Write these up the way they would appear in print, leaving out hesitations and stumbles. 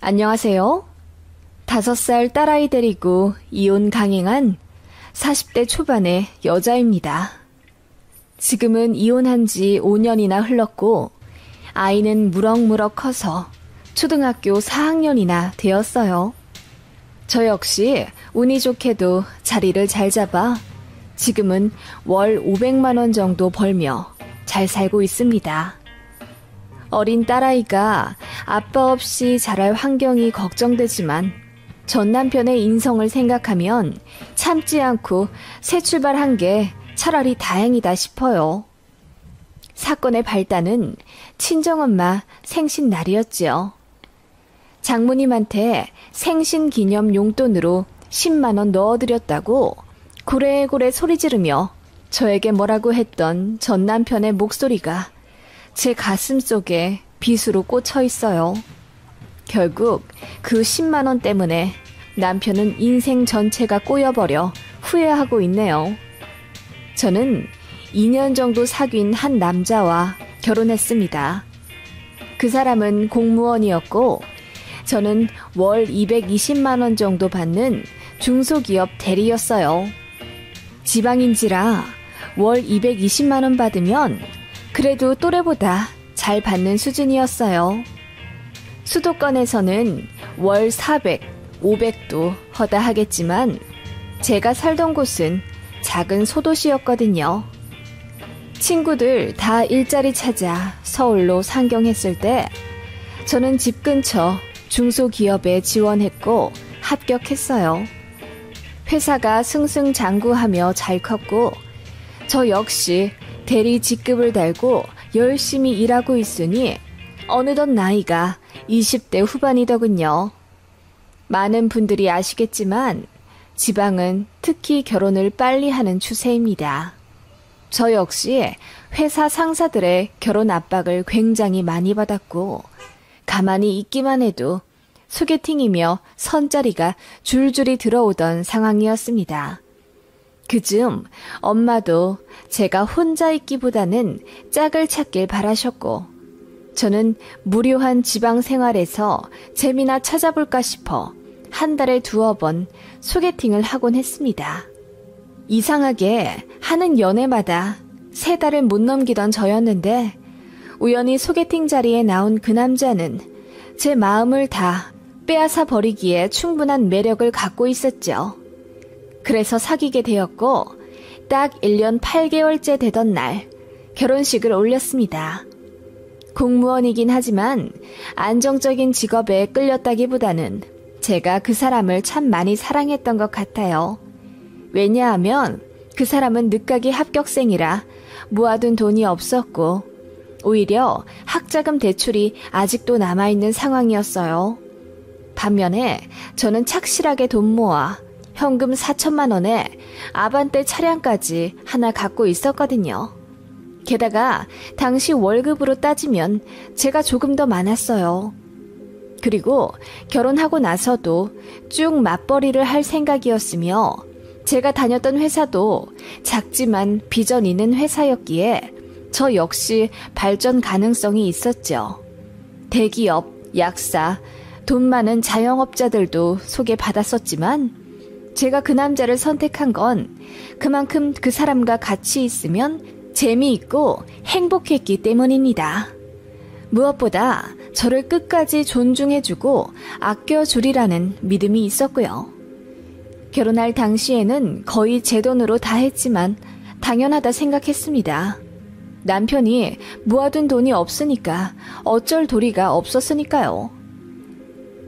안녕하세요. 5살 딸아이 데리고 이혼 강행한 40대 초반의 여자입니다. 지금은 이혼한 지 5년이나 흘렀고 아이는 무럭무럭 커서 초등학교 4학년이나 되었어요. 저 역시 운이 좋게도 자리를 잘 잡아 지금은 월 500만 원 정도 벌며 잘 살고 있습니다. 어린 딸아이가 아빠 없이 자랄 환경이 걱정되지만 전 남편의 인성을 생각하면 참지 않고 새 출발한 게 차라리 다행이다 싶어요. 사건의 발단은 친정엄마 생신날이었지요. 장모님한테 생신기념 용돈으로 10만 원 넣어드렸다고 고래고래 소리 지르며 저에게 뭐라고 했던 전 남편의 목소리가 제 가슴 속에 빗으로 꽂혀 있어요. 결국 그 10만 원 때문에 남편은 인생 전체가 꼬여버려 후회하고 있네요. 저는 2년 정도 사귄 한 남자와 결혼했습니다. 그 사람은 공무원이었고 저는 월 220만 원 정도 받는 중소기업 대리였어요. 지방인지라 월 220만 원 받으면 그래도 또래보다 잘 받는 수준이었어요. 수도권에서는 월 400, 500도 허다하겠지만 제가 살던 곳은 작은 소도시였거든요. 친구들 다 일자리 찾아 서울로 상경했을 때 저는 집 근처 중소기업에 지원했고 합격했어요. 회사가 승승장구하며 잘 컸고 저 역시 대리 직급을 달고 열심히 일하고 있으니 어느덧 나이가 20대 후반이더군요. 많은 분들이 아시겠지만 지방은 특히 결혼을 빨리 하는 추세입니다. 저 역시 회사 상사들의 결혼 압박을 굉장히 많이 받았고 가만히 있기만 해도 소개팅이며 선자리가 줄줄이 들어오던 상황이었습니다. 그즈음 엄마도 제가 혼자 있기보다는 짝을 찾길 바라셨고 저는 무료한 지방 생활에서 재미나 찾아볼까 싶어 한 달에 2번 소개팅을 하곤 했습니다. 이상하게 하는 연애마다 3달을 못 넘기던 저였는데 우연히 소개팅 자리에 나온 그 남자는 제 마음을 다 빼앗아 버리기에 충분한 매력을 갖고 있었죠. 그래서 사귀게 되었고 딱 1년 8개월째 되던 날 결혼식을 올렸습니다. 공무원이긴 하지만 안정적인 직업에 끌렸다기보다는 제가 그 사람을 참 많이 사랑했던 것 같아요. 왜냐하면 그 사람은 늦가기 합격생이라 모아둔 돈이 없었고 오히려 학자금 대출이 아직도 남아있는 상황이었어요. 반면에 저는 착실하게 돈 모아 현금 4천만 원에 아반떼 차량까지 하나 갖고 있었거든요. 게다가 당시 월급으로 따지면 제가 조금 더 많았어요. 그리고 결혼하고 나서도 쭉 맞벌이를 할 생각이었으며 제가 다녔던 회사도 작지만 비전 있는 회사였기에 저 역시 발전 가능성이 있었죠. 대기업, 약사, 돈 많은 자영업자들도 소개받았었지만 제가 그 남자를 선택한 건 그만큼 그 사람과 같이 있으면 재미있고 행복했기 때문입니다. 무엇보다 저를 끝까지 존중해주고 아껴주리라는 믿음이 있었고요. 결혼할 당시에는 거의 제 돈으로 다 했지만 당연하다 생각했습니다. 남편이 모아둔 돈이 없으니까 어쩔 도리가 없었으니까요.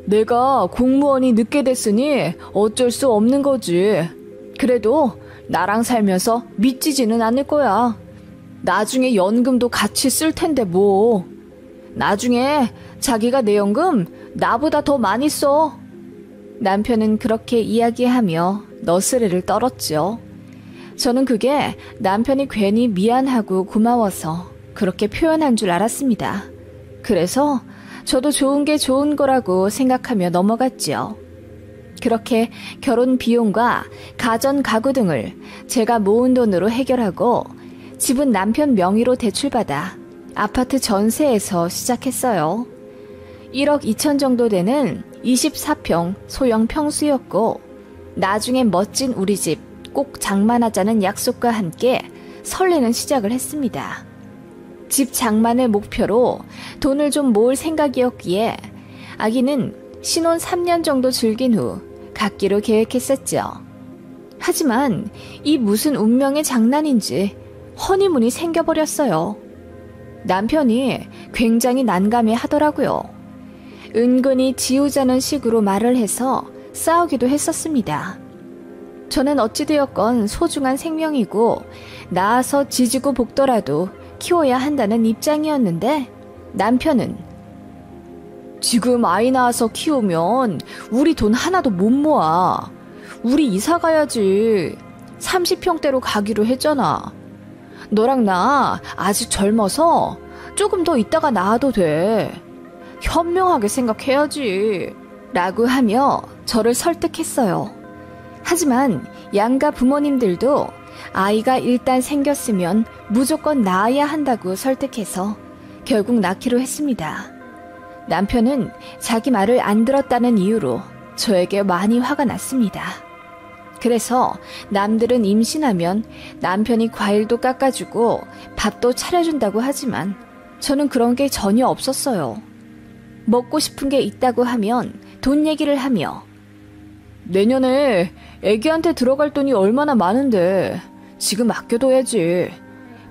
내가 공무원이 늦게 됐으니 어쩔 수 없는 거지. 그래도 나랑 살면서 미치지는 않을 거야. 나중에 연금도 같이 쓸 텐데 뭐. 나중에 자기가 내 연금 나보다 더 많이 써. 남편은 그렇게 이야기하며 너스레를 떨었죠. 저는 그게 남편이 괜히 미안하고 고마워서 그렇게 표현한 줄 알았습니다. 그래서 저도 좋은 게 좋은 거라고 생각하며 넘어갔지요. 그렇게 결혼 비용과 가전 가구 등을 제가 모은 돈으로 해결하고 집은 남편 명의로 대출받아 아파트 전세에서 시작했어요. 1억 2천 정도 되는 24평 소형 평수였고 나중엔 멋진 우리 집 꼭 장만하자는 약속과 함께 설레는 시작을 했습니다. 집 장만을 목표로 돈을 좀 모을 생각이었기에 아기는 신혼 3년 정도 즐긴 후 갖기로 계획했었죠. 하지만 이 무슨 운명의 장난인지 허니문이 생겨버렸어요. 남편이 굉장히 난감해 하더라고요. 은근히 지우자는 식으로 말을 해서 싸우기도 했었습니다. 저는 어찌되었건 소중한 생명이고 낳아서 지지고 볶더라도 키워야 한다는 입장이었는데 남편은 지금 아이 낳아서 키우면 우리 돈 하나도 못 모아. 우리 이사 가야지. 30평대로 가기로 했잖아. 너랑 나 아직 젊어서 조금 더 있다가 낳아도 돼. 현명하게 생각해야지. 라고 하며 저를 설득했어요. 하지만 양가 부모님들도 아이가 일단 생겼으면 무조건 낳아야 한다고 설득해서 결국 낳기로 했습니다. 남편은 자기 말을 안 들었다는 이유로 저에게 많이 화가 났습니다. 그래서 남들은 임신하면 남편이 과일도 깎아주고 밥도 차려준다고 하지만 저는 그런 게 전혀 없었어요. 먹고 싶은 게 있다고 하면 돈 얘기를 하며 내년에 애기한테 들어갈 돈이 얼마나 많은데 지금 아껴둬야지.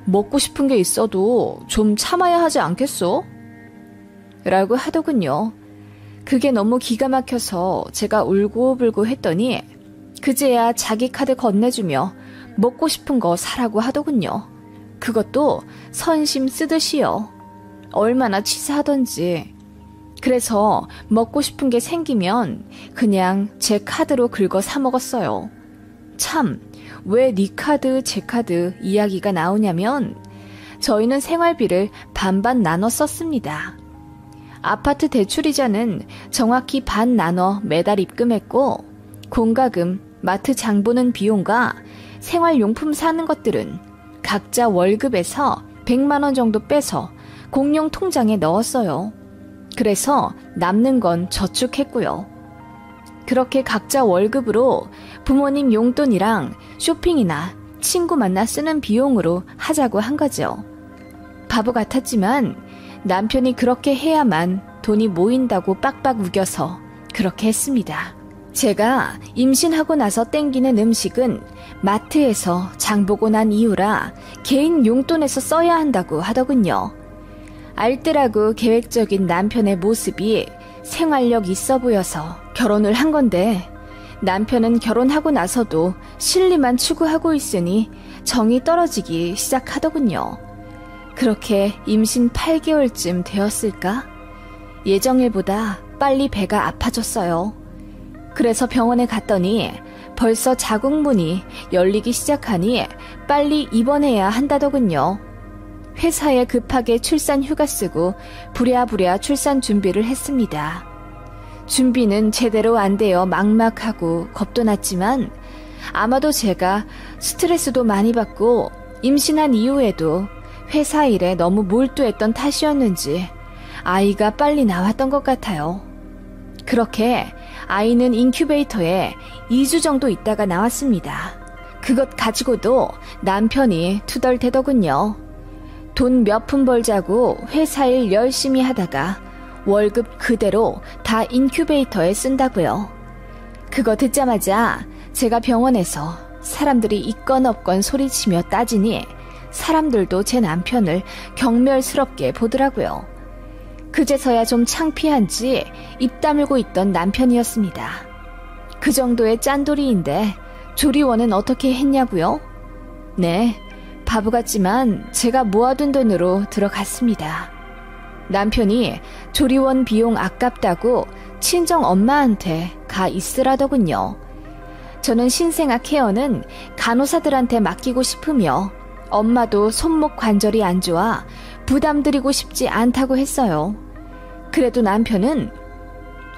먹고 싶은 게 있어도 좀 참아야 하지 않겠어? 라고 하더군요. 그게 너무 기가 막혀서 제가 울고불고 했더니 그제야 자기 카드 건네주며 먹고 싶은 거 사라고 하더군요. 그것도 선심 쓰듯이요. 얼마나 치사하던지. 그래서 먹고 싶은 게 생기면 그냥 제 카드로 긁어 사 먹었어요. 참, 왜 네 카드, 제 카드 이야기가 나오냐면 저희는 생활비를 반반 나눠 썼습니다. 아파트 대출이자는 정확히 반 나눠 매달 입금했고 공과금, 마트 장 보는 비용과 생활용품 사는 것들은 각자 월급에서 100만 원 정도 빼서 공용 통장에 넣었어요. 그래서 남는 건 저축했고요. 그렇게 각자 월급으로 부모님 용돈이랑 쇼핑이나 친구 만나 쓰는 비용으로 하자고 한 거죠. 바보 같았지만 남편이 그렇게 해야만 돈이 모인다고 빡빡 우겨서 그렇게 했습니다. 제가 임신하고 나서 땡기는 음식은 마트에서 장 보고 난 이후라 개인 용돈에서 써야 한다고 하더군요. 알뜰하고 계획적인 남편의 모습이 생활력 있어 보여서 결혼을 한 건데 남편은 결혼하고 나서도 실리만 추구하고 있으니 정이 떨어지기 시작하더군요. 그렇게 임신 8개월쯤 되었을까? 예정일보다 빨리 배가 아파졌어요. 그래서 병원에 갔더니 벌써 자궁문이 열리기 시작하니 빨리 입원해야 한다더군요. 회사에 급하게 출산 휴가 쓰고 부랴부랴 출산 준비를 했습니다. 준비는 제대로 안 되어 막막하고 겁도 났지만 아마도 제가 스트레스도 많이 받고 임신한 이후에도 회사 일에 너무 몰두했던 탓이었는지 아이가 빨리 나왔던 것 같아요. 그렇게 아이는 인큐베이터에 2주 정도 있다가 나왔습니다. 그것 가지고도 남편이 투덜대더군요. 돈 몇 푼 벌자고 회사 일 열심히 하다가 월급 그대로 다 인큐베이터에 쓴다고요. 그거 듣자마자 제가 병원에서 사람들이 있건 없건 소리치며 따지니 사람들도 제 남편을 경멸스럽게 보더라고요. 그제서야 좀 창피한지 입 다물고 있던 남편이었습니다. 그 정도의 짠돌이인데 조리원은 어떻게 했냐고요? 네, 바보 같지만 제가 모아둔 돈으로 들어갔습니다. 남편이 조리원 비용 아깝다고 친정 엄마한테 가 있으라더군요. 저는 신생아 케어는 간호사들한테 맡기고 싶으며 엄마도 손목 관절이 안 좋아 부담드리고 싶지 않다고 했어요. 그래도 남편은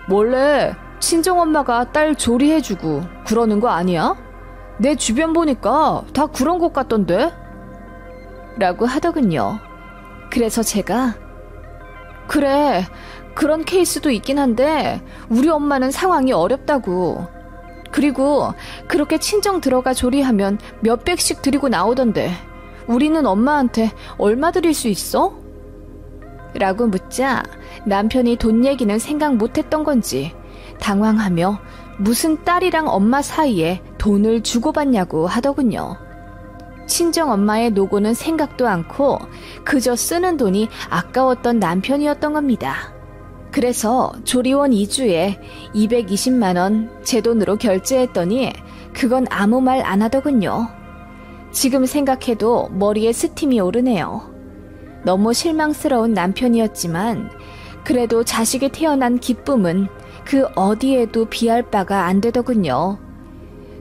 원래 친정엄마가 딸 조리해주고 그러는 거 아니야? 내 주변 보니까 다 그런 것 같던데? 라고 하더군요. 그래서 제가 그래, 그런 케이스도 있긴 한데 우리 엄마는 상황이 어렵다고. 그리고 그렇게 친정 들어가 조리하면 몇백씩 드리고 나오던데 우리는 엄마한테 얼마 드릴 수 있어? 라고 묻자 남편이 돈 얘기는 생각 못했던 건지 당황하며 무슨 딸이랑 엄마 사이에 돈을 주고받냐고 하더군요. 친정 엄마의 노고는 생각도 않고 그저 쓰는 돈이 아까웠던 남편이었던 겁니다. 그래서 조리원 2주에 220만 원 제 돈으로 결제했더니 그건 아무 말 안 하더군요. 지금 생각해도 머리에 스팀이 오르네요. 너무 실망스러운 남편이었지만 그래도 자식이 태어난 기쁨은 그 어디에도 비할 바가 안 되더군요.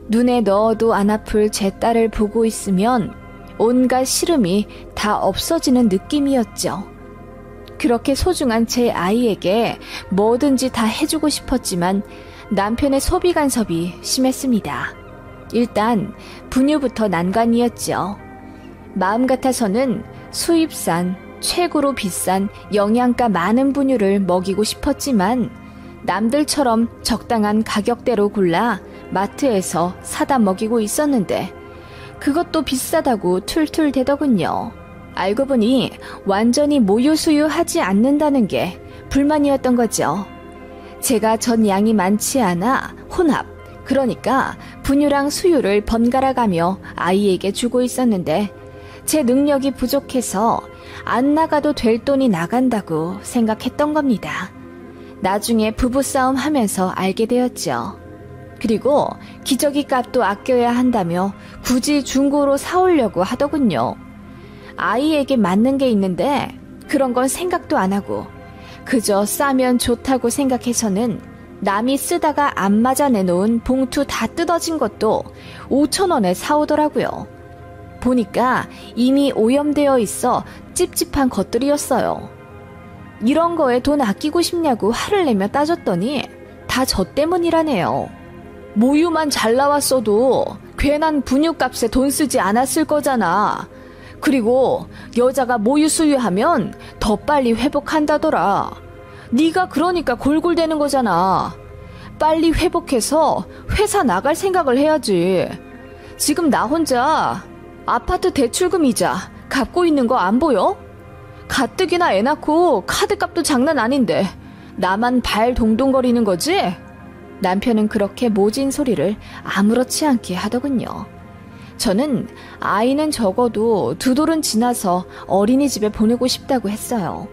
눈에 넣어도 안 아플 제 딸을 보고 있으면 온갖 시름이 다 없어지는 느낌이었죠. 그렇게 소중한 제 아이에게 뭐든지 다 해주고 싶었지만 남편의 소비 간섭이 심했습니다. 일단 분유부터 난관이었죠. 마음 같아서는 수입산, 최고로 비싼 영양가 많은 분유를 먹이고 싶었지만 남들처럼 적당한 가격대로 골라 마트에서 사다 먹이고 있었는데 그것도 비싸다고 툴툴대더군요. 알고 보니 완전히 모유수유하지 않는다는 게 불만이었던 거죠. 제가 전 양이 많지 않아 혼합, 그러니까 분유랑 수유를 번갈아가며 아이에게 주고 있었는데 제 능력이 부족해서 안 나가도 될 돈이 나간다고 생각했던 겁니다. 나중에 부부싸움 하면서 알게 되었죠. 그리고 기저귀 값도 아껴야 한다며 굳이 중고로 사오려고 하더군요. 아이에게 맞는 게 있는데 그런 건 생각도 안 하고 그저 싸면 좋다고 생각해서는 남이 쓰다가 안 맞아 내놓은 봉투 다 뜯어진 것도 5,000원에 사오더라고요. 보니까 이미 오염되어 있어 찝찝한 것들이었어요. 이런 거에 돈 아끼고 싶냐고 화를 내며 따졌더니 다 저 때문이라네요. 모유만 잘 나왔어도 괜한 분유값에 돈 쓰지 않았을 거잖아. 그리고 여자가 모유 수유하면 더 빨리 회복한다더라. 네가 그러니까 골골대는 거잖아. 빨리 회복해서 회사 나갈 생각을 해야지. 지금 나 혼자 아파트 대출금 이자 갚고 있는 거 안 보여? 가뜩이나 애 낳고 카드값도 장난 아닌데 나만 발 동동거리는 거지? 남편은 그렇게 모진 소리를 아무렇지 않게 하더군요. 저는 아이는 적어도 2돌은 지나서 어린이집에 보내고 싶다고 했어요.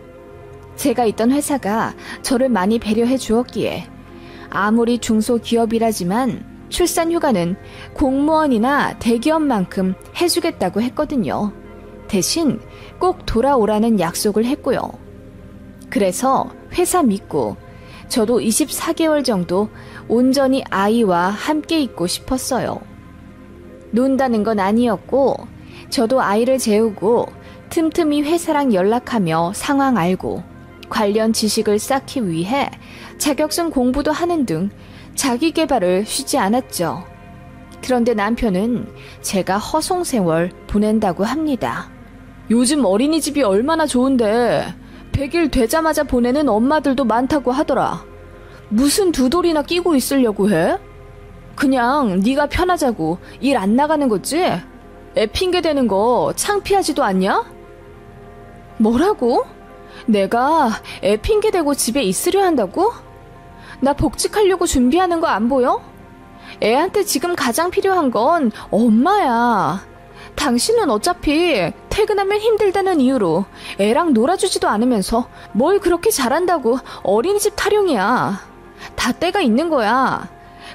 제가 있던 회사가 저를 많이 배려해 주었기에 아무리 중소기업이라지만 출산휴가는 공무원이나 대기업만큼 해주겠다고 했거든요. 대신 꼭 돌아오라는 약속을 했고요. 그래서 회사 믿고 저도 24개월 정도 온전히 아이와 함께 있고 싶었어요. 논다는 건 아니었고 저도 아이를 재우고 틈틈이 회사랑 연락하며 상황 알고 관련 지식을 쌓기 위해 자격증 공부도 하는 등 자기 개발을 쉬지 않았죠. 그런데 남편은 제가 허송세월 보낸다고 합니다. 요즘 어린이집이 얼마나 좋은데 100일 되자마자 보내는 엄마들도 많다고 하더라. 무슨 2돌이나 끼고 있으려고 해? 그냥 네가 편하자고 일 안 나가는 거지? 애 핑계 대는 거 창피하지도 않냐? 뭐라고? 내가 애 핑계 대고 집에 있으려 한다고? 나 복직하려고 준비하는 거 안 보여? 애한테 지금 가장 필요한 건 엄마야. 당신은 어차피 퇴근하면 힘들다는 이유로 애랑 놀아주지도 않으면서 뭘 그렇게 잘한다고 어린이집 타령이야. 다 때가 있는 거야.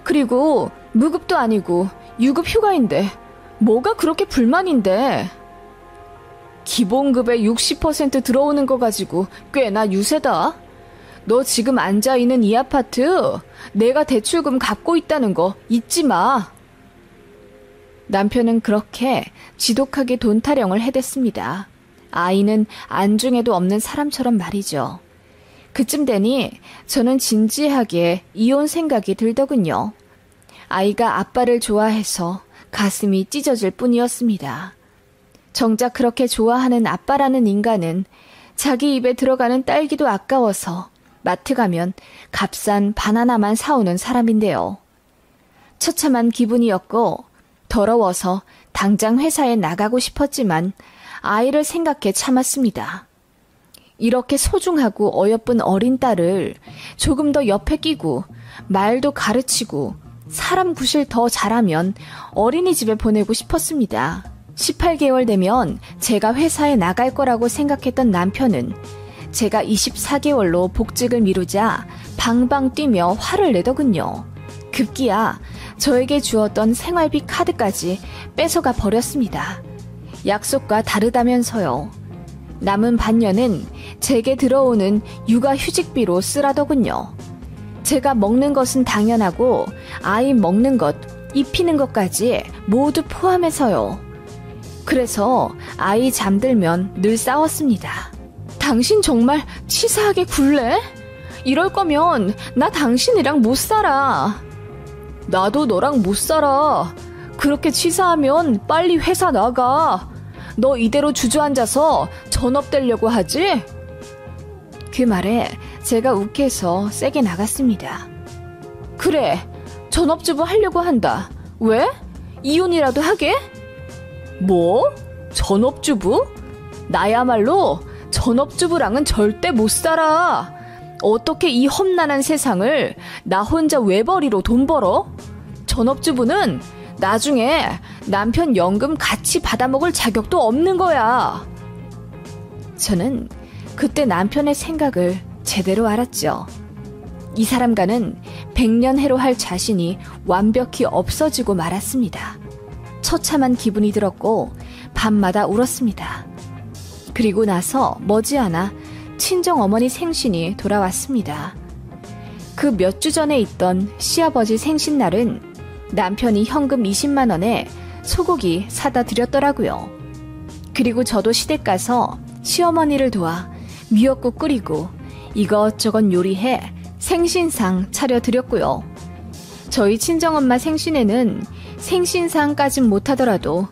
그리고 무급도 아니고 유급 휴가인데 뭐가 그렇게 불만인데. 기본급의 60% 들어오는 거 가지고 꽤나 유세다. 너 지금 앉아있는 이 아파트 내가 대출금 갚고 있다는 거 잊지 마. 남편은 그렇게 지독하게 돈 타령을 해댔습니다. 아이는 안중에도 없는 사람처럼 말이죠. 그쯤 되니 저는 진지하게 이혼 생각이 들더군요. 아이가 아빠를 좋아해서 가슴이 찢어질 뿐이었습니다. 정작 그렇게 좋아하는 아빠라는 인간은 자기 입에 들어가는 딸기도 아까워서 마트 가면 값싼 바나나만 사오는 사람인데요. 처참한 기분이었고 더러워서 당장 회사에 나가고 싶었지만 아이를 생각해 참았습니다. 이렇게 소중하고 어여쁜 어린 딸을 조금 더 옆에 끼고 말도 가르치고 사람 구실 더 잘하면 어린이집에 보내고 싶었습니다. 18개월 되면 제가 회사에 나갈 거라고 생각했던 남편은 제가 24개월로 복직을 미루자 방방 뛰며 화를 내더군요. 급기야 저에게 주었던 생활비 카드까지 뺏어가 버렸습니다. 약속과 다르다면서요. 남은 반년은 제게 들어오는 육아휴직비로 쓰라더군요. 제가 먹는 것은 당연하고 아이 먹는 것, 입히는 것까지 모두 포함해서요. 그래서 아이 잠들면 늘 싸웠습니다. 당신 정말 치사하게 굴래? 이럴 거면 나 당신이랑 못 살아. 나도 너랑 못 살아. 그렇게 치사하면 빨리 회사 나가. 너 이대로 주저앉아서 전업되려고 하지? 그 말에 제가 욱해서 세게 나갔습니다. 그래, 전업주부 하려고 한다. 왜? 이혼이라도 하게? 뭐? 전업주부? 나야말로 전업주부랑은 절대 못 살아. 어떻게 이 험난한 세상을 나 혼자 외벌이로 돈 벌어? 전업주부는 나중에 남편 연금 같이 받아먹을 자격도 없는 거야. 저는 그때 남편의 생각을 제대로 알았죠. 이 사람과는 100년 해로 할 자신이 완벽히 없어지고 말았습니다. 처참한 기분이 들었고 밤마다 울었습니다. 그리고 나서 머지않아 친정어머니 생신이 돌아왔습니다. 그 몇 주 전에 있던 시아버지 생신날은 남편이 현금 20만 원에 소고기 사다 드렸더라고요. 그리고 저도 시댁 가서 시어머니를 도와 미역국 끓이고 이것저것 요리해 생신상 차려드렸고요. 저희 친정엄마 생신에는 생신상까진 못하더라도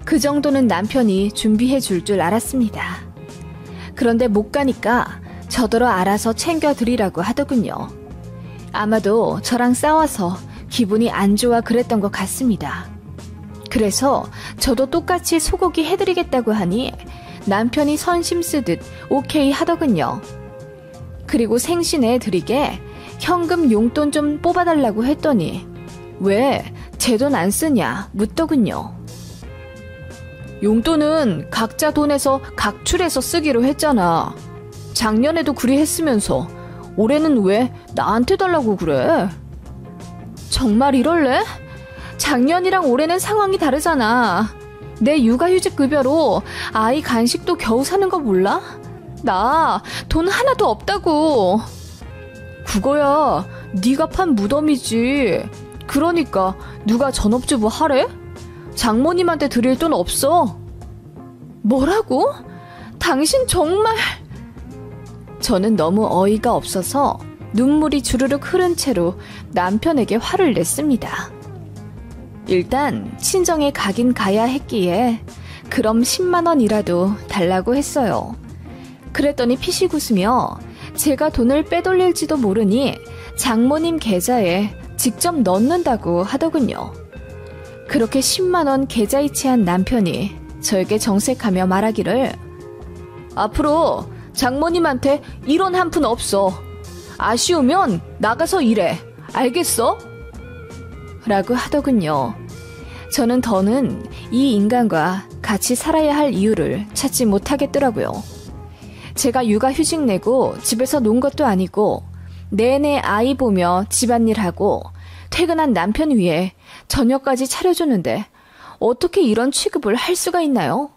그 정도는 남편이 준비해 줄 줄 알았습니다. 그런데 못 가니까 저더러 알아서 챙겨드리라고 하더군요. 아마도 저랑 싸워서 기분이 안 좋아 그랬던 것 같습니다. 그래서 저도 똑같이 소고기 해드리겠다고 하니 남편이 선심 쓰듯 오케이 하더군요. 그리고 생신에 드리게 현금 용돈 좀 뽑아달라고 했더니 왜 제 돈 안 쓰냐 묻더군요. 용돈은 각자 돈에서 각출해서 쓰기로 했잖아. 작년에도 그리 했으면서 올해는 왜 나한테 달라고 그래? 정말 이럴래? 작년이랑 올해는 상황이 다르잖아. 내 육아휴직 급여로 아이 간식도 겨우 사는 거 몰라? 나 돈 하나도 없다고. 그거야 네가 판 무덤이지. 그러니까 누가 전업주부 하래? 장모님한테 드릴 돈 없어. 뭐라고? 당신 정말... 저는 너무 어이가 없어서 눈물이 주르륵 흐른 채로 남편에게 화를 냈습니다. 일단 친정에 가긴 가야 했기에 그럼 10만 원이라도 달라고 했어요. 그랬더니 피식 웃으며 제가 돈을 빼돌릴지도 모르니 장모님 계좌에 직접 넣는다고 하더군요. 그렇게 10만 원 계좌이체한 남편이 저에게 정색하며 말하기를 앞으로 장모님한테 1원 한 푼 없어. 아쉬우면 나가서 일해. 알겠어? 라고 하더군요. 저는 더는 이 인간과 같이 살아야 할 이유를 찾지 못하겠더라고요. 제가 육아휴직 내고 집에서 논 것도 아니고 내내 아이 보며 집안일하고 퇴근한 남편 위에 저녁까지 차려주는데 어떻게 이런 취급을 할 수가 있나요?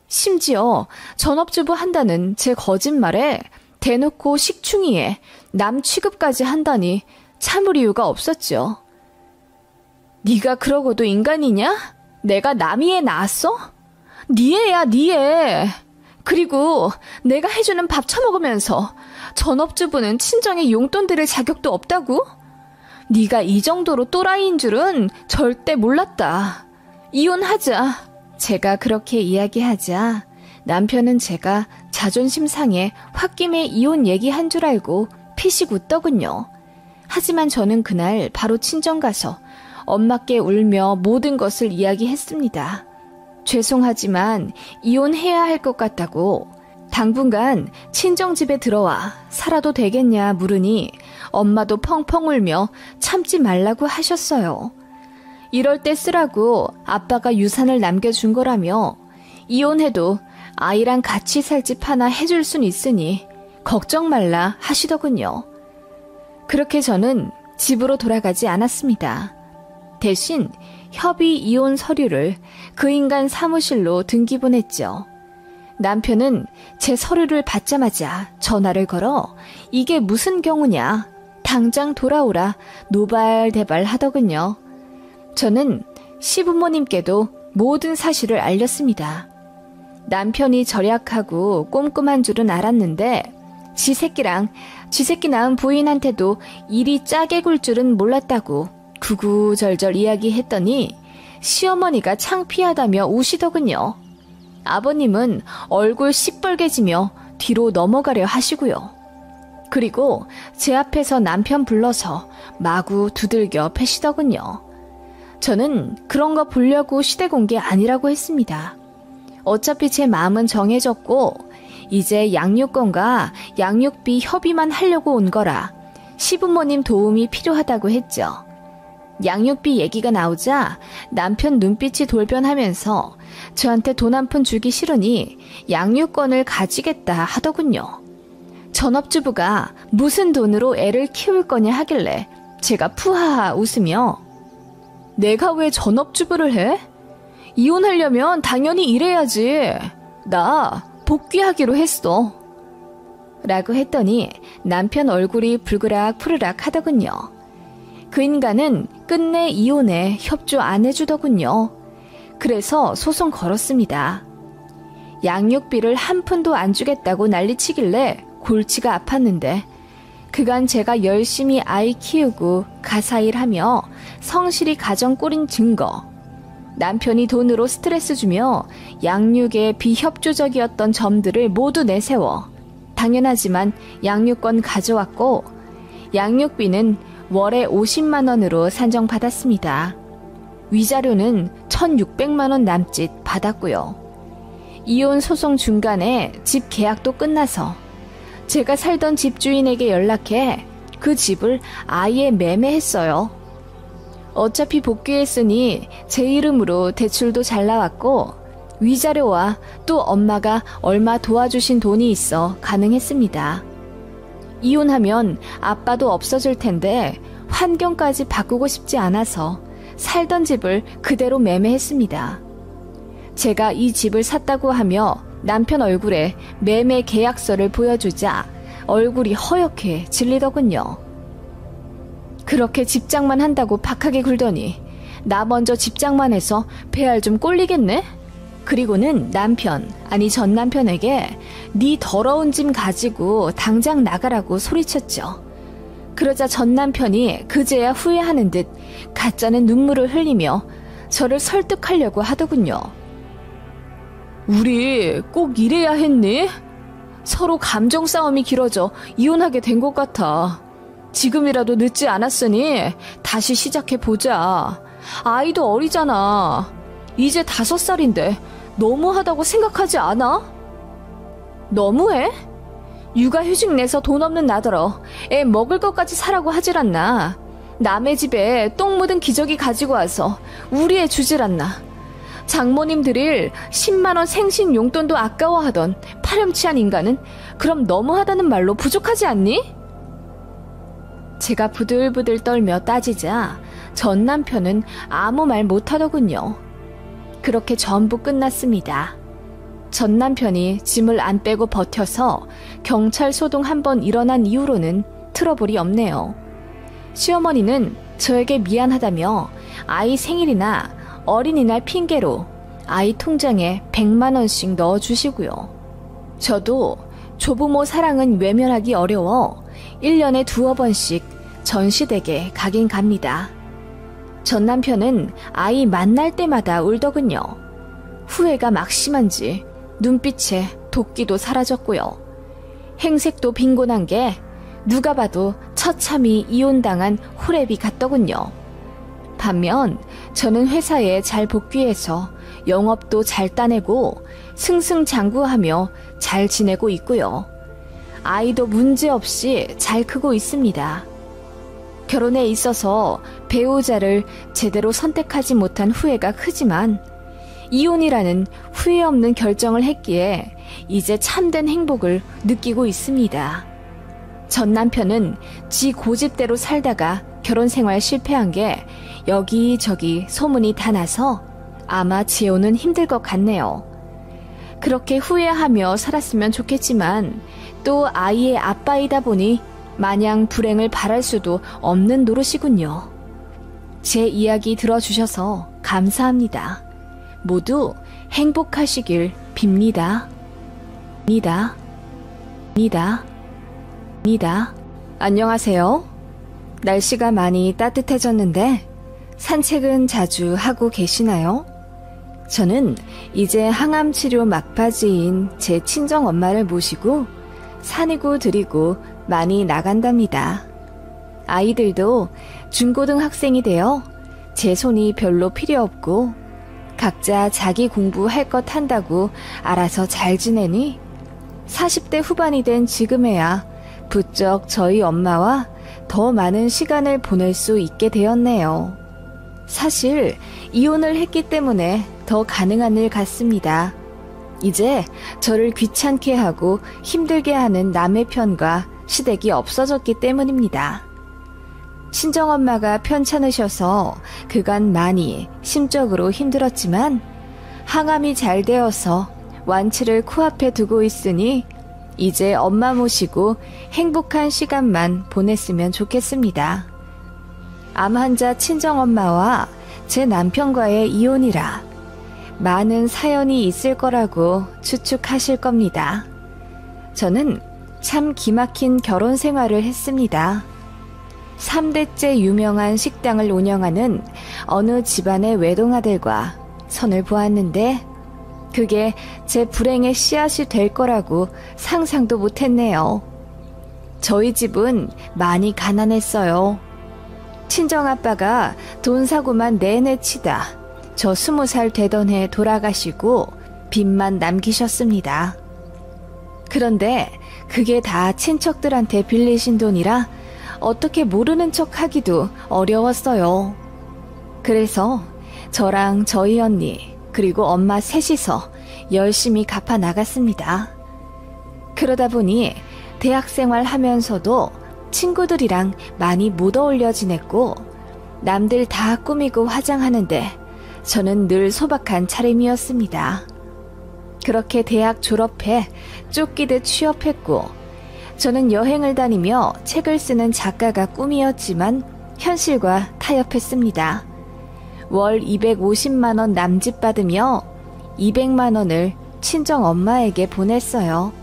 심지어 전업주부 한다는 제 거짓말에 대놓고 식충이에 남 취급까지 한다니 참을 이유가 없었죠. 네가 그러고도 인간이냐? 내가 남이 애 낳았어? 네 애야, 네 애. 그리고 내가 해주는 밥 처먹으면서 전업주부는 친정에 용돈 드릴 자격도 없다고? 네가 이 정도로 또라이인 줄은 절대 몰랐다. 이혼하자. 제가 그렇게 이야기하자 남편은 제가 자존심 상해 홧김에 이혼 얘기한 줄 알고 피식 웃더군요. 하지만 저는 그날 바로 친정 가서 엄마께 울며 모든 것을 이야기했습니다. 죄송하지만 이혼해야 할 것 같다고 당분간 친정집에 들어와 살아도 되겠냐 물으니 엄마도 펑펑 울며 참지 말라고 하셨어요. 이럴 때 쓰라고 아빠가 유산을 남겨준 거라며 이혼해도 아이랑 같이 살 집 하나 해줄 순 있으니 걱정 말라 하시더군요. 그렇게 저는 집으로 돌아가지 않았습니다. 대신 협의 이혼 서류를 그 인간 사무실로 등기부냈죠. 남편은 제 서류를 받자마자 전화를 걸어 이게 무슨 경우냐, 당장 돌아오라 노발대발 하더군요. 저는 시부모님께도 모든 사실을 알렸습니다. 남편이 절약하고 꼼꼼한 줄은 알았는데 지 새끼 낳은 부인한테도 일이 짜게 굴 줄은 몰랐다고 구구절절 이야기했더니 시어머니가 창피하다며 우시더군요. 아버님은 얼굴 시뻘개지며 뒤로 넘어가려 하시고요. 그리고 제 앞에서 남편 불러서 마구 두들겨 패시더군요. 저는 그런 거 보려고 시댁 온 게 아니라고 했습니다. 어차피 제 마음은 정해졌고 이제 양육권과 양육비 협의만 하려고 온 거라 시부모님 도움이 필요하다고 했죠. 양육비 얘기가 나오자 남편 눈빛이 돌변하면서 저한테 돈 한 푼 주기 싫으니 양육권을 가지겠다 하더군요. 전업주부가 무슨 돈으로 애를 키울 거냐 하길래 제가 푸하하 웃으며 내가 왜 전업주부를 해? 이혼하려면 당연히 일해야지. 나 복귀하기로 했어. 라고 했더니 남편 얼굴이 불그락 푸르락 하더군요. 그 인간은 끝내 이혼에 협조 안 해주더군요. 그래서 소송 걸었습니다. 양육비를 한 푼도 안 주겠다고 난리치길래 골치가 아팠는데 그간 제가 열심히 아이 키우고 가사일하며 성실히 가정 꾸린 증거, 남편이 돈으로 스트레스 주며 양육에 비협조적이었던 점들을 모두 내세워 당연하지만 양육권 가져왔고 양육비는 월에 50만 원으로 산정받았습니다. 위자료는 1,600만 원 남짓 받았고요. 이혼 소송 중간에 집 계약도 끝나서 제가 살던 집주인에게 연락해 그 집을 아예 매매했어요. 어차피 복귀했으니 제 이름으로 대출도 잘 나왔고 위자료와 또 엄마가 얼마 도와주신 돈이 있어 가능했습니다. 이혼하면 아빠도 없어질 텐데 환경까지 바꾸고 싶지 않아서 살던 집을 그대로 매매했습니다. 제가 이 집을 샀다고 하며 남편 얼굴에 매매 계약서를 보여주자 얼굴이 허옇게 질리더군요. 그렇게 집장만 한다고 박하게 굴더니 나 먼저 집장만 해서 배알 좀 꼴리겠네? 그리고는 전 남편에게 네 더러운 짐 가지고 당장 나가라고 소리쳤죠. 그러자 전 남편이 그제야 후회하는 듯 가짜는 눈물을 흘리며 저를 설득하려고 하더군요. 우리 꼭 이래야 했니? 서로 감정 싸움이 길어져 이혼하게 된 것 같아. 지금이라도 늦지 않았으니 다시 시작해보자. 아이도 어리잖아. 이제 5살인데 너무하다고 생각하지 않아? 너무해? 육아휴직 내서 돈 없는 나더러 애 먹을 것까지 사라고 하질 않나. 남의 집에 똥 묻은 기저귀 가지고 와서 우리 애 주질 않나. 장모님 드릴 10만 원 생신 용돈도 아까워하던 파렴치한 인간은 그럼 너무하다는 말로 부족하지 않니? 제가 부들부들 떨며 따지자 전 남편은 아무 말 못하더군요. 그렇게 전부 끝났습니다. 전 남편이 짐을 안 빼고 버텨서 경찰 소동 한 번 일어난 이후로는 트러블이 없네요. 시어머니는 저에게 미안하다며 아이 생일이나 어린이날 핑계로 아이 통장에 100만 원씩 넣어주시고요. 저도 조부모 사랑은 외면하기 어려워 1년에 2번씩 전시댁에 가긴 갑니다. 전 남편은 아이 만날 때마다 울더군요. 후회가 막심한지 눈빛에 도끼도 사라졌고요. 행색도 빈곤한 게 누가 봐도 처참히 이혼당한 호랩이 같더군요. 반면 저는 회사에 잘 복귀해서 영업도 잘 따내고 승승장구하며 잘 지내고 있고요. 아이도 문제없이 잘 크고 있습니다. 결혼에 있어서 배우자를 제대로 선택하지 못한 후회가 크지만 이혼이라는 후회 없는 결정을 했기에 이제 참된 행복을 느끼고 있습니다. 전 남편은 지 고집대로 살다가 결혼 생활 실패한 게 여기저기 소문이 다 나서 아마 지호는 힘들 것 같네요. 그렇게 후회하며 살았으면 좋겠지만 또 아이의 아빠이다 보니 마냥 불행을 바랄 수도 없는 노릇이군요. 제 이야기 들어주셔서 감사합니다. 모두 행복하시길 빕니다. 니다. 안녕하세요. 날씨가 많이 따뜻해졌는데 산책은 자주 하고 계시나요? 저는 이제 항암 치료 막바지인 제 친정 엄마를 모시고 산이고 들이고 많이 나간답니다. 아이들도 중고등학생이 되어 제 손이 별로 필요 없고 각자 자기 공부할 것 한다고 알아서 잘 지내니 40대 후반이 된 지금에야 부쩍 저희 엄마와 더 많은 시간을 보낼 수 있게 되었네요. 사실 이혼을 했기 때문에 더 가능한 일 같습니다. 이제 저를 귀찮게 하고 힘들게 하는 남의 편과 시댁이 없어졌기 때문입니다. 친정엄마가 편찮으셔서 그간 많이 심적으로 힘들었지만 항암이 잘 되어서 완치를 코앞에 두고 있으니 이제 엄마 모시고 행복한 시간만 보냈으면 좋겠습니다. 암 환자 친정엄마와 제 남편과의 이혼이라 많은 사연이 있을 거라고 추측하실 겁니다. 저는 참 기막힌 결혼 생활을 했습니다. 3대째 유명한 식당을 운영하는 어느 집안의 외동아들과 선을 보았는데 그게 제 불행의 씨앗이 될 거라고 상상도 못했네요. 저희 집은 많이 가난했어요. 친정아빠가 돈 사고만 내내 치다 저 20살 되던 해 돌아가시고 빚만 남기셨습니다. 그런데 그게 다 친척들한테 빌리신 돈이라 어떻게 모르는 척 하기도 어려웠어요. 그래서 저랑 저희 언니 그리고 엄마 셋이서 열심히 갚아 나갔습니다. 그러다 보니 대학생활 하면서도 친구들이랑 많이 못 어울려 지냈고 남들 다 꾸미고 화장하는데 저는 늘 소박한 차림이었습니다. 그렇게 대학 졸업해 쫓기듯 취업했고 저는 여행을 다니며 책을 쓰는 작가가 꿈이었지만 현실과 타협했습니다. 월 250만 원 남집 받으며 200만 원을 친정 엄마에게 보냈어요.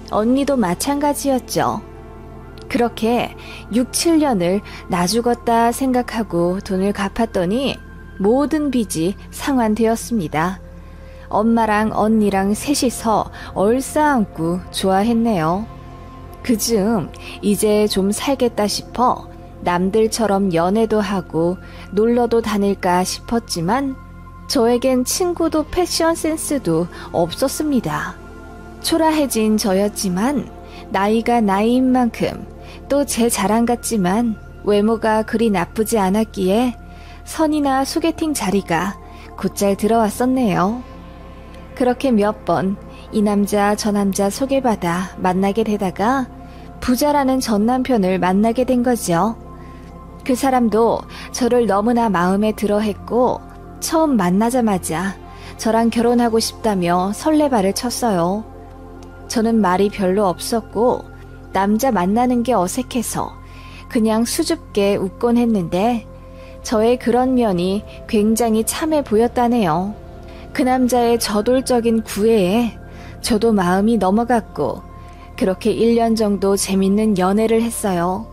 언니도 마찬가지였죠. 그렇게 6, 7년을 나 죽었다 생각하고 돈을 갚았더니 모든 빚이 상환되었습니다. 엄마랑 언니랑 셋이서 얼싸안고 좋아했네요. 그즈음 이제 좀 살겠다 싶어 남들처럼 연애도 하고 놀러도 다닐까 싶었지만 저에겐 친구도 패션 센스도 없었습니다. 초라해진 저였지만 나이가 나이인 만큼 또 제 자랑 같지만 외모가 그리 나쁘지 않았기에 선이나 소개팅 자리가 곧잘 들어왔었네요. 그렇게 몇 번 이 남자 저 남자 소개받아 만나게 되다가 부자라는 전 남편을 만나게 된 거죠. 그 사람도 저를 너무나 마음에 들어 했고 처음 만나자마자 저랑 결혼하고 싶다며 설레발을 쳤어요. 저는 말이 별로 없었고 남자 만나는 게 어색해서 그냥 수줍게 웃곤 했는데 저의 그런 면이 굉장히 참해 보였다네요. 그 남자의 저돌적인 구애에 저도 마음이 넘어갔고 그렇게 1년 정도 재밌는 연애를 했어요.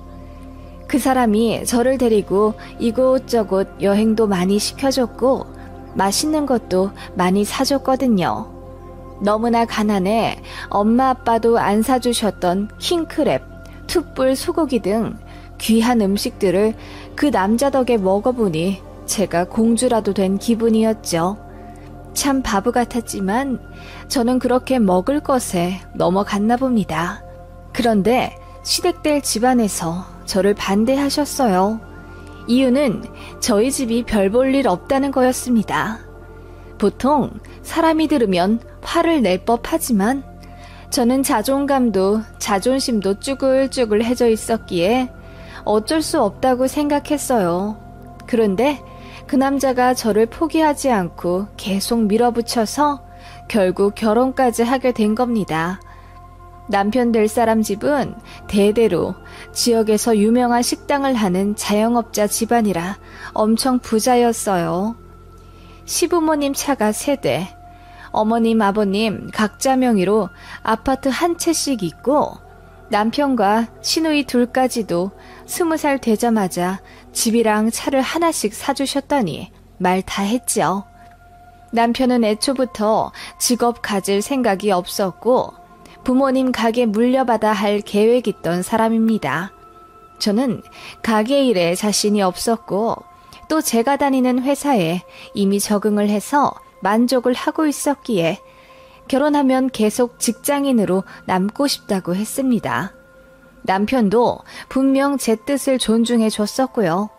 그 사람이 저를 데리고 이곳저곳 여행도 많이 시켜줬고 맛있는 것도 많이 사줬거든요. 너무나 가난해 엄마 아빠도 안 사주셨던 킹크랩, 툭불 소고기 등 귀한 음식들을 그 남자 덕에 먹어보니 제가 공주라도 된 기분이었죠. 참 바보 같았지만 저는 그렇게 먹을 것에 넘어갔나 봅니다. 그런데 시댁들 집안에서 저를 반대하셨어요. 이유는 저희 집이 별 볼 일 없다는 거였습니다. 보통 사람이 들으면 화를 낼 법하지만 저는 자존감도 자존심도 쭈글쭈글해져 있었기에 어쩔 수 없다고 생각했어요. 그런데 그 남자가 저를 포기하지 않고 계속 밀어붙여서 결국 결혼까지 하게 된 겁니다. 남편 될 사람 집은 대대로 지역에서 유명한 식당을 하는 자영업자 집안이라 엄청 부자였어요. 시부모님 차가 3대, 어머님, 아버님 각자 명의로 아파트 한 채씩 있고 남편과 시누이 둘까지도 20살 되자마자 집이랑 차를 하나씩 사주셨다니 말 다 했죠. 남편은 애초부터 직업 가질 생각이 없었고 부모님 가게 물려받아 할 계획이 있던 사람입니다. 저는 가게 일에 자신이 없었고 또 제가 다니는 회사에 이미 적응을 해서 만족을 하고 있었기에 결혼하면 계속 직장인으로 남고 싶다고 했습니다. 남편도 분명 제 뜻을 존중해 줬었고요.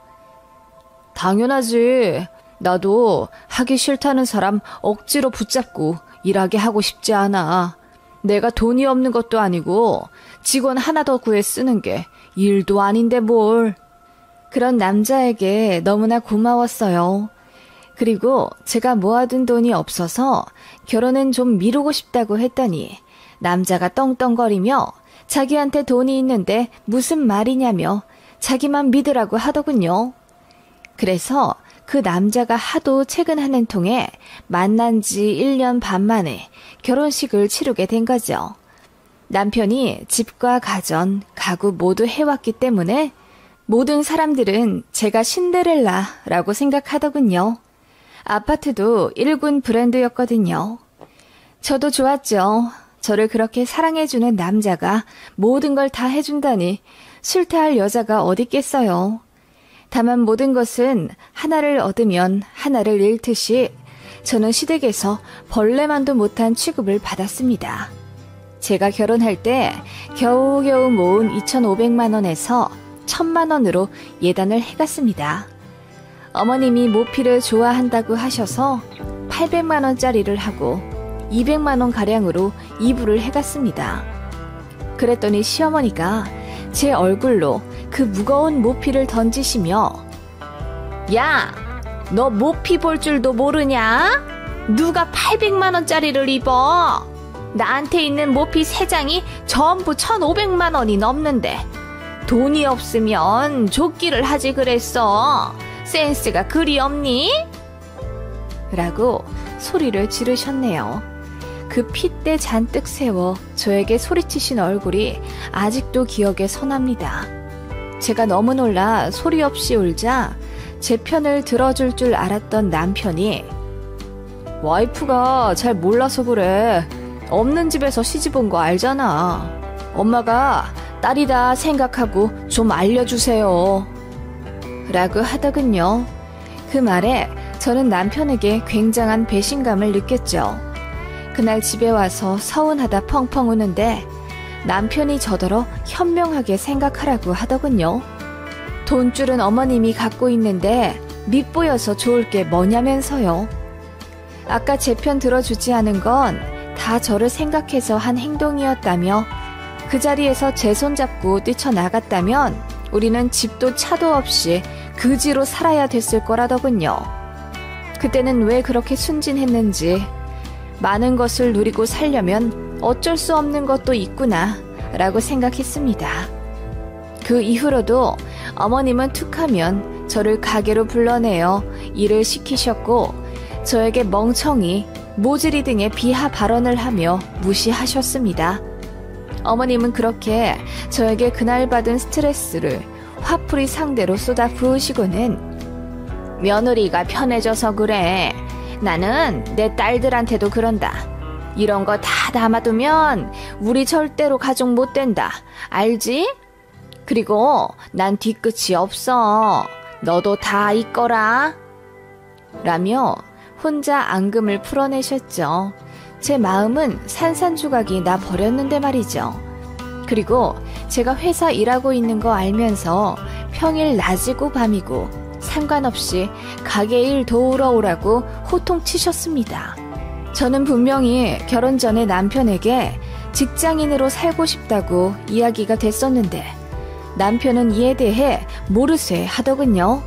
당연하지. 나도 하기 싫다는 사람 억지로 붙잡고 일하게 하고 싶지 않아. 내가 돈이 없는 것도 아니고 직원 하나 더 구해 쓰는 게 일도 아닌데 뭘. 그런 남자에게 너무나 고마웠어요. 그리고 제가 모아둔 돈이 없어서 결혼은 좀 미루고 싶다고 했더니 남자가 떵떵거리며 자기한테 돈이 있는데 무슨 말이냐며 자기만 믿으라고 하더군요. 그래서 그 남자가 하도 최근 통에 만난 지 1년 반 만에 결혼식을 치르게 된 거죠. 남편이 집과 가전, 가구 모두 해왔기 때문에 모든 사람들은 제가 신데렐라라고 생각하더군요. 아파트도 1군 브랜드였거든요. 저도 좋았죠. 저를 그렇게 사랑해주는 남자가 모든 걸 다 해준다니 싫다할 여자가 어디 있겠어요. 다만 모든 것은 하나를 얻으면 하나를 잃듯이 저는 시댁에서 벌레만도 못한 취급을 받았습니다. 제가 결혼할 때 겨우겨우 모은 2,500만 원에서 1,000만 원으로 예단을 해갔습니다. 어머님이 모피를 좋아한다고 하셔서 800만 원짜리를 하고 200만 원 가량으로 이부를 해갔습니다. 그랬더니 시어머니가 제 얼굴로 그 무거운 모피를 던지시며 야, 너 모피 볼 줄도 모르냐? 누가 800만 원짜리를 입어? 나한테 있는 모피 3장이 전부 1,500만 원이 넘는데 돈이 없으면 줬기를 하지 그랬어. 센스가 그리 없니? 라고 소리를 지르셨네요. 그 핏대 잔뜩 세워 저에게 소리치신 얼굴이 아직도 기억에 선합니다. 제가 너무 놀라 소리 없이 울자 제 편을 들어줄 줄 알았던 남편이 와이프가 잘 몰라서 그래. 없는 집에서 시집 온 거 알잖아. 엄마가 딸이다 생각하고 좀 알려주세요. 라고 하더군요. 그 말에 저는 남편에게 굉장한 배신감을 느꼈죠. 그날 집에 와서 서운하다 펑펑 우는데 남편이 저더러 현명하게 생각하라고 하더군요. 돈줄은 어머님이 갖고 있는데 밉보여서 좋을 게 뭐냐면서요. 아까 제 편 들어주지 않은 건 다 저를 생각해서 한 행동이었다며 그 자리에서 제 손잡고 뛰쳐나갔다면 우리는 집도 차도 없이 그지로 살아야 됐을 거라더군요. 그때는 왜 그렇게 순진했는지 많은 것을 누리고 살려면 어쩔 수 없는 것도 있구나 라고 생각했습니다. 그 이후로도 어머님은 툭하면 저를 가게로 불러내어 일을 시키셨고 저에게 멍청이, 모질이 등의 비하 발언을 하며 무시하셨습니다. 어머님은 그렇게 저에게 그날 받은 스트레스를 화풀이 상대로 쏟아 부으시고는 며느리가 편해져서 그래. 나는 내 딸들한테도 그런다. 이런 거 다 담아두면 우리 절대로 가족 못 된다. 알지? 그리고 난 뒤끝이 없어. 너도 다 있거라. 라며 혼자 앙금을 풀어내셨죠. 제 마음은 산산조각이 나 버렸는데 말이죠. 그리고 제가 회사 일하고 있는 거 알면서 평일 낮이고 밤이고 상관없이 가게 일 도우러 오라고 호통치셨습니다. 저는 분명히 결혼 전에 남편에게 직장인으로 살고 싶다고 이야기가 됐었는데 남편은 이에 대해 모르쇠 하더군요.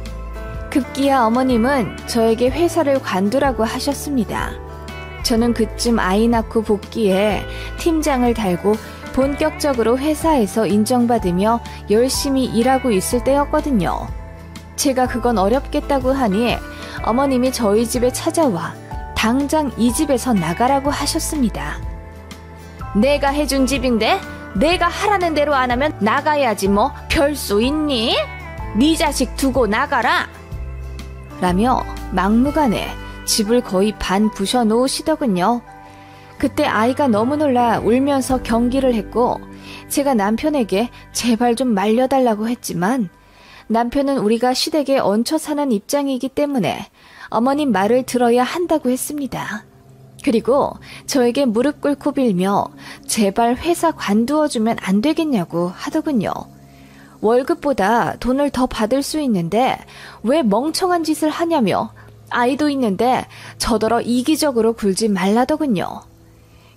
급기야 어머님은 저에게 회사를 관두라고 하셨습니다. 저는 그쯤 아이 낳고 복귀해 팀장을 달고 본격적으로 회사에서 인정받으며 열심히 일하고 있을 때였거든요. 제가 그건 어렵겠다고 하니 어머님이 저희 집에 찾아와 당장 이 집에서 나가라고 하셨습니다. 내가 해준 집인데 내가 하라는 대로 안 하면 나가야지 뭐 별 수 있니? 네 자식 두고 나가라! 라며 막무가내 집을 거의 반 부셔 놓으시더군요. 그때 아이가 너무 놀라 울면서 경기를 했고 제가 남편에게 제발 좀 말려달라고 했지만 남편은 우리가 시댁에 얹혀 사는 입장이기 때문에 어머님 말을 들어야 한다고 했습니다. 그리고 저에게 무릎 꿇고 빌며 제발 회사 관두어주면 안 되겠냐고 하더군요. 월급보다 돈을 더 받을 수 있는데 왜 멍청한 짓을 하냐며 아이도 있는데 저더러 이기적으로 굴지 말라더군요.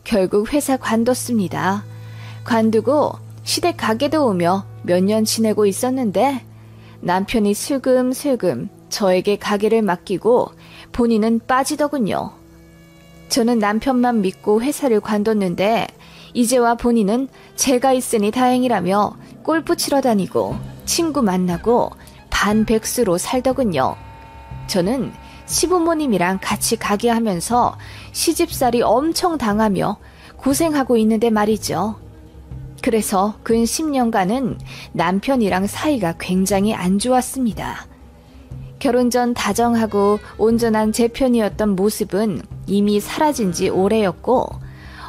결국 회사 관뒀습니다. 관두고 시댁 가게도 오며 몇 년 지내고 있었는데 남편이 슬금슬금 저에게 가게를 맡기고 본인은 빠지더군요. 저는 남편만 믿고 회사를 관뒀는데 이제와 본인은 제가 있으니 다행이라며 골프 치러 다니고 친구 만나고 반백수로 살더군요. 저는 시부모님이랑 같이 가게 하면서 시집살이 엄청 당하며 고생하고 있는데 말이죠. 그래서 근 10년간은 남편이랑 사이가 굉장히 안 좋았습니다. 결혼 전 다정하고 온전한 제 편이었던 모습은 이미 사라진 지 오래였고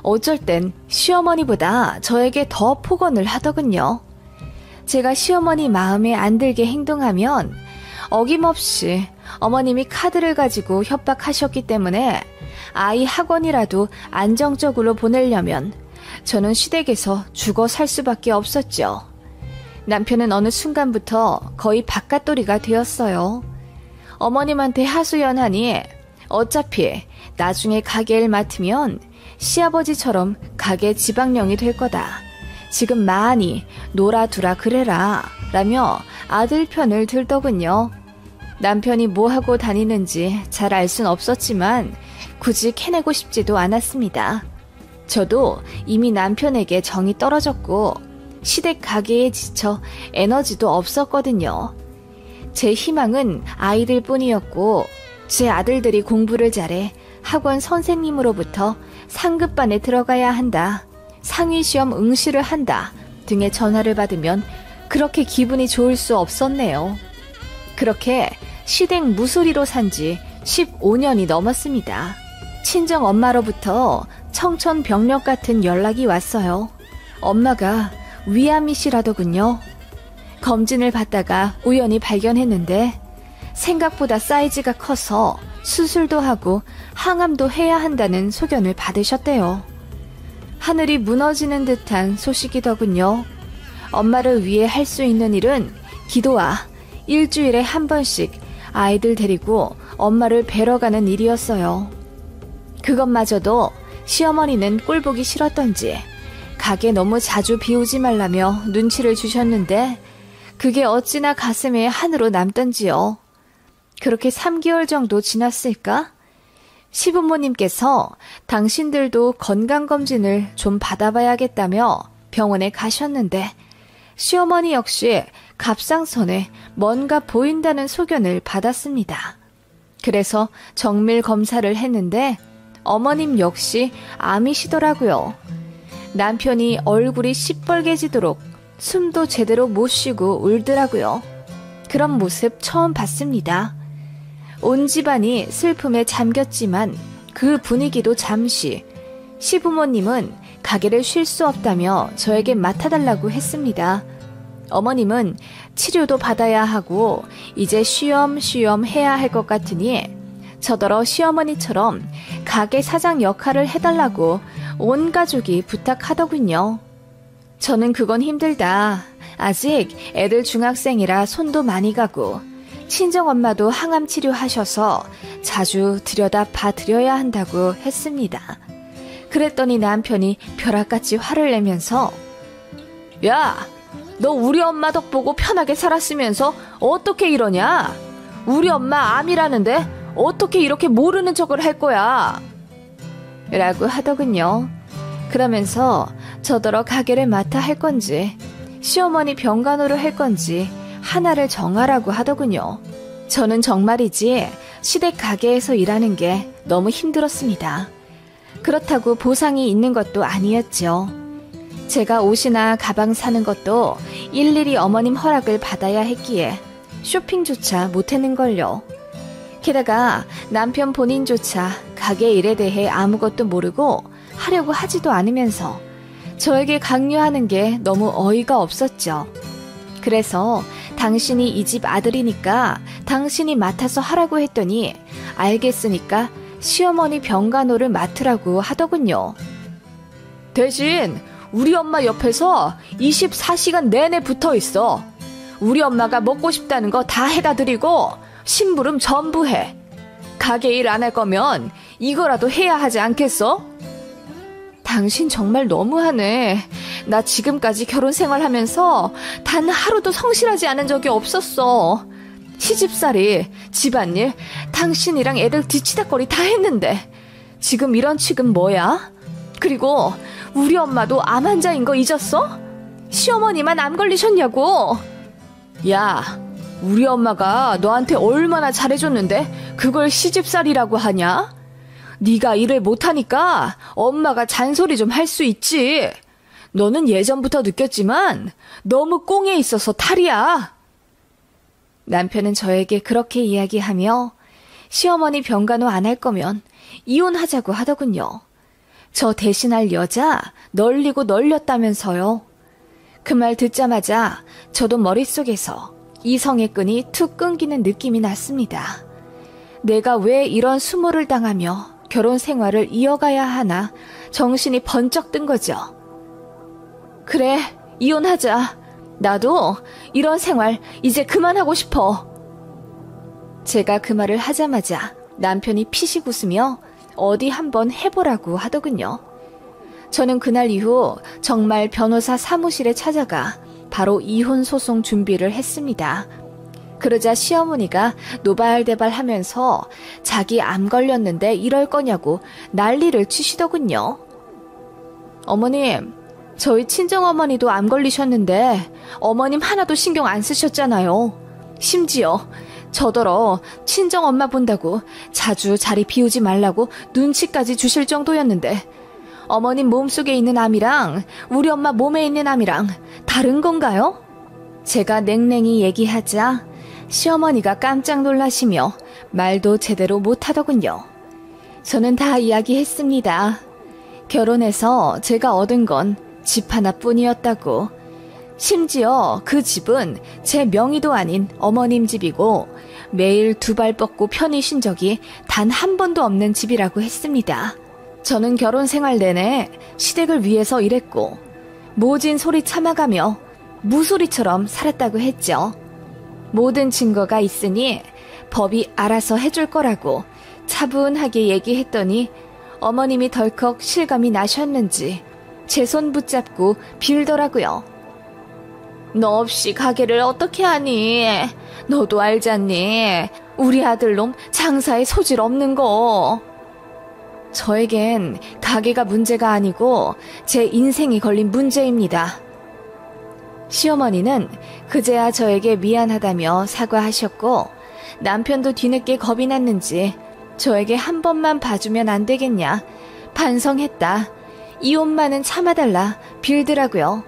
어쩔 땐 시어머니보다 저에게 더 폭언을 하더군요. 제가 시어머니 마음에 안 들게 행동하면 어김없이 어머님이 카드를 가지고 협박하셨기 때문에 아이 학원이라도 안정적으로 보내려면 저는 시댁에서 죽어 살 수밖에 없었죠. 남편은 어느 순간부터 거의 바깥돌이가 되었어요. 어머님한테 하소연하니 어차피 나중에 가게를 맡으면 시아버지처럼 가게 지방령이 될 거다. 지금 많이 놀아두라 그래라 라며 아들 편을 들더군요. 남편이 뭐하고 다니는지 잘 알 순 없었지만 굳이 캐내고 싶지도 않았습니다. 저도 이미 남편에게 정이 떨어졌고 시댁 가게에 지쳐 에너지도 없었거든요. 제 희망은 아이들 뿐이었고 제 아들들이 공부를 잘해 학원 선생님으로부터 상급반에 들어가야 한다. 상위시험 응시를 한다 등의 전화를 받으면 그렇게 기분이 좋을 수 없었네요. 그렇게 시댁 무소리로 산 지 15년이 넘었습니다. 친정 엄마로부터 청천벽력 같은 연락이 왔어요. 엄마가 위암이시라더군요. 검진을 받다가 우연히 발견했는데 생각보다 사이즈가 커서 수술도 하고 항암도 해야 한다는 소견을 받으셨대요. 하늘이 무너지는 듯한 소식이더군요. 엄마를 위해 할 수 있는 일은 기도와 일주일에 한 번씩 아이들 데리고 엄마를 뵈러 가는 일이었어요. 그것마저도 시어머니는 꼴보기 싫었던지 가게 너무 자주 비우지 말라며 눈치를 주셨는데 그게 어찌나 가슴에 한으로 남던지요. 그렇게 3개월 정도 지났을까? 시부모님께서 당신들도 건강검진을 좀 받아봐야겠다며 병원에 가셨는데 시어머니 역시 갑상선에 뭔가 보인다는 소견을 받았습니다. 그래서 정밀 검사를 했는데 어머님 역시 암이시더라고요. 남편이 얼굴이 시뻘개지도록 숨도 제대로 못 쉬고 울더라고요. 그런 모습 처음 봤습니다. 온 집안이 슬픔에 잠겼지만 그 분위기도 잠시 시부모님은 가게를 쉴 수 없다며 저에게 맡아달라고 했습니다. 어머님은 치료도 받아야 하고 이제 쉬엄쉬엄 해야 할 것 같으니 저더러 시어머니처럼 가게 사장 역할을 해달라고 온 가족이 부탁하더군요. 저는 그건 힘들다. 아직 애들 중학생이라 손도 많이 가고 친정엄마도 항암 치료하셔서 자주 들여다 봐드려야 한다고 했습니다. 그랬더니 남편이 벼락같이 화를 내면서 야! 너 우리 엄마 덕 보고 편하게 살았으면서 어떻게 이러냐? 우리 엄마 암이라는데 어떻게 이렇게 모르는 척을 할 거야? 라고 하더군요. 그러면서 저더러 가게를 맡아 할 건지 시어머니 병간호를 할 건지 하나를 정하라고 하더군요. 저는 정말이지 시댁 가게에서 일하는 게 너무 힘들었습니다. 그렇다고 보상이 있는 것도 아니었죠. 제가 옷이나 가방 사는 것도 일일이 어머님 허락을 받아야 했기에 쇼핑조차 못했는걸요. 게다가 남편 본인조차 가게 일에 대해 아무것도 모르고 하려고 하지도 않으면서 저에게 강요하는 게 너무 어이가 없었죠. 그래서 당신이 이 집 아들이니까 당신이 맡아서 하라고 했더니 알겠으니까 시어머니 병간호를 맡으라고 하더군요. 대신 우리 엄마 옆에서 24시간 내내 붙어 있어. 우리 엄마가 먹고 싶다는 거 다 해다 드리고 심부름 전부 해. 가게 일 안 할 거면 이거라도 해야 하지 않겠어? 당신 정말 너무하네. 나 지금까지 결혼 생활하면서 단 하루도 성실하지 않은 적이 없었어. 시집살이, 집안일, 당신이랑 애들 뒤치다거리 다 했는데 지금 이런 취급 뭐야? 그리고 우리 엄마도 암 환자인 거 잊었어? 시어머니만 암 걸리셨냐고. 야, 우리 엄마가 너한테 얼마나 잘해줬는데 그걸 시집살이라고 하냐? 네가 일을 못하니까 엄마가 잔소리 좀 할 수 있지. 너는 예전부터 느꼈지만 너무 꽁에 있어서 탈이야. 남편은 저에게 그렇게 이야기하며 시어머니 병간호 안 할 거면 이혼하자고 하더군요. 저 대신할 여자 널리고 널렸다면서요. 그 말 듣자마자 저도 머릿속에서 이성의 끈이 툭 끊기는 느낌이 났습니다. 내가 왜 이런 수모를 당하며 결혼 생활을 이어가야 하나 정신이 번쩍 든 거죠. 그래, 이혼하자. 나도 이런 생활 이제 그만하고 싶어. 제가 그 말을 하자마자 남편이 피식 웃으며 어디 한번 해보라고 하더군요. 저는 그날 이후 정말 변호사 사무실에 찾아가 바로 이혼 소송 준비를 했습니다. 그러자 시어머니가 노발대발 하면서 자기 암 걸렸는데 이럴 거냐고 난리를 치시더군요. 어머님, 저희 친정어머니도 암 걸리셨는데 어머님 하나도 신경 안 쓰셨잖아요. 심지어 저더러 친정엄마 본다고 자주 자리 비우지 말라고 눈치까지 주실 정도였는데 어머님 몸속에 있는 암이랑 우리 엄마 몸에 있는 암이랑 다른 건가요? 제가 냉랭히 얘기하자 시어머니가 깜짝 놀라시며 말도 제대로 못하더군요. 저는 다 이야기했습니다. 결혼해서 제가 얻은 건 집 하나뿐이었다고. 심지어 그 집은 제 명의도 아닌 어머님 집이고 매일 두 발 뻗고 편히 쉰 적이 단 한 번도 없는 집이라고 했습니다. 저는 결혼 생활 내내 시댁을 위해서 일했고 모진 소리 참아가며 무소리처럼 살았다고 했죠. 모든 증거가 있으니 법이 알아서 해줄 거라고 차분하게 얘기했더니 어머님이 덜컥 실감이 나셨는지 제 손 붙잡고 빌더라고요. 너 없이 가게를 어떻게 하니? 너도 알잖니? 우리 아들놈 장사에 소질 없는 거. 저에겐 가게가 문제가 아니고 제 인생이 걸린 문제입니다. 시어머니는 그제야 저에게 미안하다며 사과하셨고 남편도 뒤늦게 겁이 났는지 저에게 한 번만 봐주면 안 되겠냐 반성했다. 이혼만은 참아달라 빌더라고요.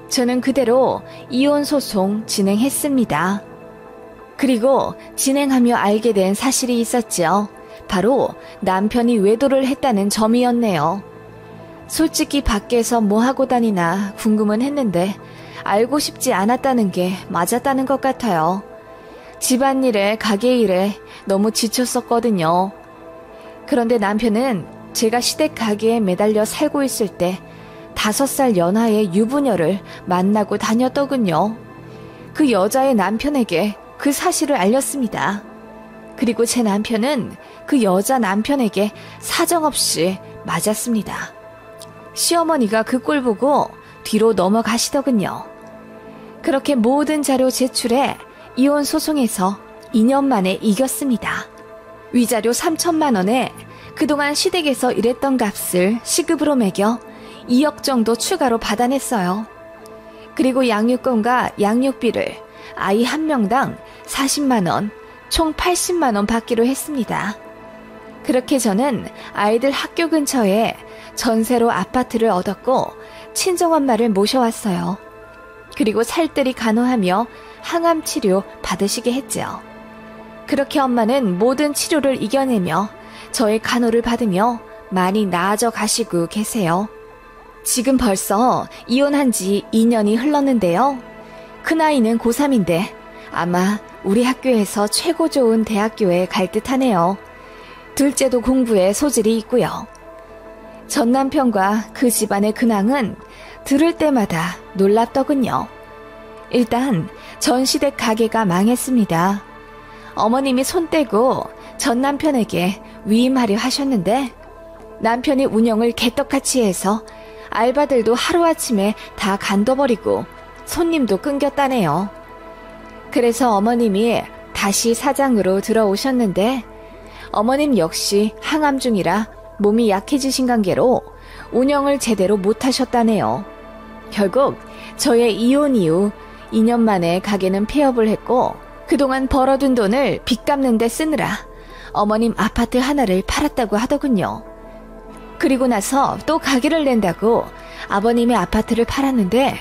저는 그대로 이혼 소송 진행했습니다. 그리고 진행하며 알게 된 사실이 있었죠. 바로 남편이 외도를 했다는 점이었네요. 솔직히 밖에서 뭐 하고 다니나 궁금은 했는데 알고 싶지 않았다는 게 맞았다는 것 같아요. 집안일에 가게일에 너무 지쳤었거든요. 그런데 남편은 제가 시댁 가게에 매달려 살고 있을 때 5살 연하의 유부녀를 만나고 다녔더군요. 그 여자의 남편에게 그 사실을 알렸습니다. 그리고 제 남편은 그 여자 남편에게 사정없이 맞았습니다. 시어머니가 그 꼴 보고 뒤로 넘어가시더군요. 그렇게 모든 자료 제출해 이혼 소송에서 2년 만에 이겼습니다. 위자료 3천만 원에 그동안 시댁에서 일했던 값을 시급으로 매겨 2억 정도 추가로 받아냈어요. 그리고 양육권과 양육비를 아이 한 명당 40만 원, 총 80만 원 받기로 했습니다. 그렇게 저는 아이들 학교 근처에 전세로 아파트를 얻었고 친정엄마를 모셔왔어요. 그리고 살뜰히 간호하며 항암 치료 받으시게 했죠. 그렇게 엄마는 모든 치료를 이겨내며 저의 간호를 받으며 많이 나아져 가시고 계세요. 지금 벌써 이혼한 지 2년이 흘렀는데요. 큰아이는 고3인데 아마 우리 학교에서 최고 좋은 대학교에 갈 듯하네요. 둘째도 공부에 소질이 있고요. 전 남편과 그 집안의 근황은 들을 때마다 놀랍더군요. 일단 전 시댁 가게가 망했습니다. 어머님이 손 떼고 전 남편에게 위임하려 하셨는데 남편이 운영을 개떡같이 해서 알바들도 하루아침에 다 간둬버리고 손님도 끊겼다네요. 그래서 어머님이 다시 사장으로 들어오셨는데 어머님 역시 항암 중이라 몸이 약해지신 관계로 운영을 제대로 못하셨다네요. 결국 저의 이혼 이후 2년 만에 가게는 폐업을 했고 그동안 벌어둔 돈을 빚 갚는 데 쓰느라 어머님 아파트 하나를 팔았다고 하더군요. 그리고 나서 또 가게를 낸다고 아버님의 아파트를 팔았는데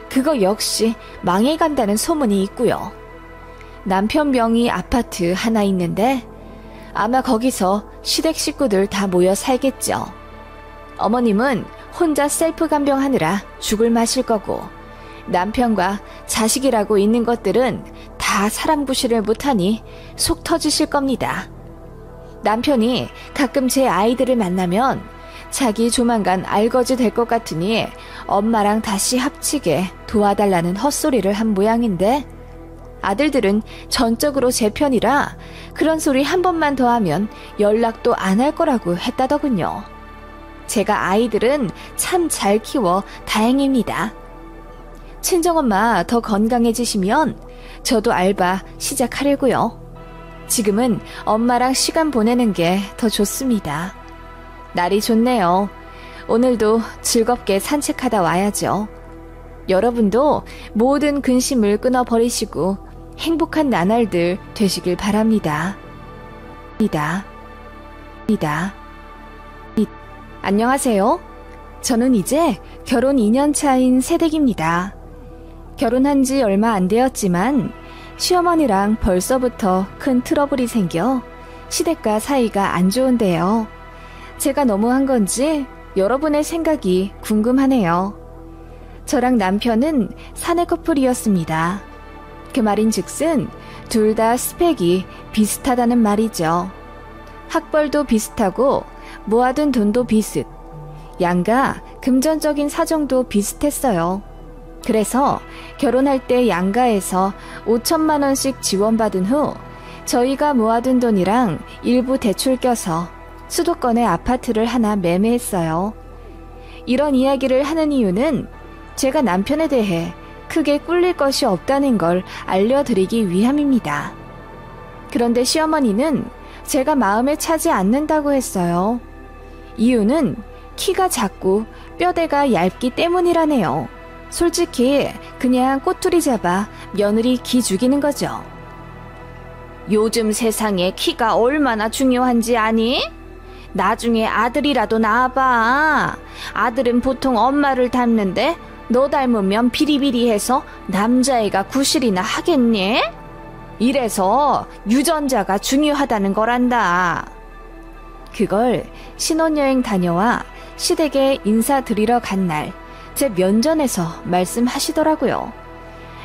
그거 역시 망해간다는 소문이 있고요. 남편 명의 아파트 하나 있는데 아마 거기서 시댁 식구들 다 모여 살겠죠. 어머님은 혼자 셀프 간병하느라 죽을 마실 거고 남편과 자식이라고 있는 것들은 다 사람 구실을 못하니 속 터지실 겁니다. 남편이 가끔 제 아이들을 만나면 자기 조만간 알거지 될 것 같으니 엄마랑 다시 합치게 도와달라는 헛소리를 한 모양인데 아들들은 전적으로 제 편이라 그런 소리 한 번만 더 하면 연락도 안 할 거라고 했다더군요. 제가 아이들은 참 잘 키워 다행입니다. 친정엄마 더 건강해지시면 저도 알바 시작하려고요. 지금은 엄마랑 시간 보내는 게 더 좋습니다. 날이 좋네요. 오늘도 즐겁게 산책하다 와야죠. 여러분도 모든 근심을 끊어버리시고 행복한 나날들 되시길 바랍니다. 안녕하세요. 저는 이제 결혼 2년 차인 새댁입니다. 결혼한 지 얼마 안 되었지만 시어머니랑 벌써부터 큰 트러블이 생겨 시댁과 사이가 안 좋은데요. 제가 너무한 건지 여러분의 생각이 궁금하네요. 저랑 남편은 사내 커플이었습니다. 그 말인즉슨 둘 다 스펙이 비슷하다는 말이죠. 학벌도 비슷하고 모아둔 돈도 비슷, 양가 금전적인 사정도 비슷했어요. 그래서 결혼할 때 양가에서 5천만 원씩 지원받은 후 저희가 모아둔 돈이랑 일부 대출 껴서 수도권의 아파트를 하나 매매했어요. 이런 이야기를 하는 이유는 제가 남편에 대해 크게 꿀릴 것이 없다는 걸 알려드리기 위함입니다. 그런데 시어머니는 제가 마음에 차지 않는다고 했어요. 이유는 키가 작고 뼈대가 얇기 때문이라네요. 솔직히 그냥 꼬투리 잡아 며느리 기 죽이는 거죠. 요즘 세상에 키가 얼마나 중요한지 아니? 나중에 아들이라도 낳아봐. 아들은 보통 엄마를 닮는데 너 닮으면 비리비리해서 남자애가 구실이나 하겠니? 이래서 유전자가 중요하다는 거란다. 그걸 신혼여행 다녀와 시댁에 인사드리러 간 날 제 면전에서 말씀하시더라고요.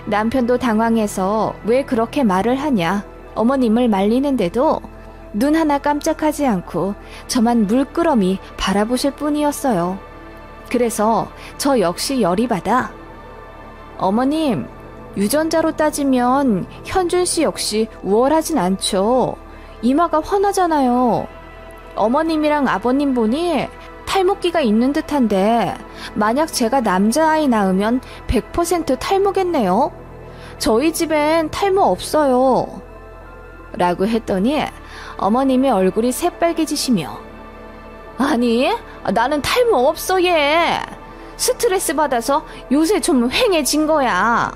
남편도 당황해서 왜 그렇게 말을 하냐 어머님을 말리는데도 눈 하나 깜짝하지 않고 저만 물끄러미 바라보실 뿐이었어요. 그래서 저 역시 열이 받아 어머님, 유전자로 따지면 현준 씨 역시 우월하진 않죠. 이마가 훤하잖아요. 어머님이랑 아버님 보니 탈모기가 있는 듯한데 만약 제가 남자아이 낳으면 100% 탈모겠네요. 저희 집엔 탈모 없어요. 라고 했더니 어머님의 얼굴이 새빨개지시며 아니, 나는 탈모 없어 얘. 스트레스 받아서 요새 좀 휑해진 거야.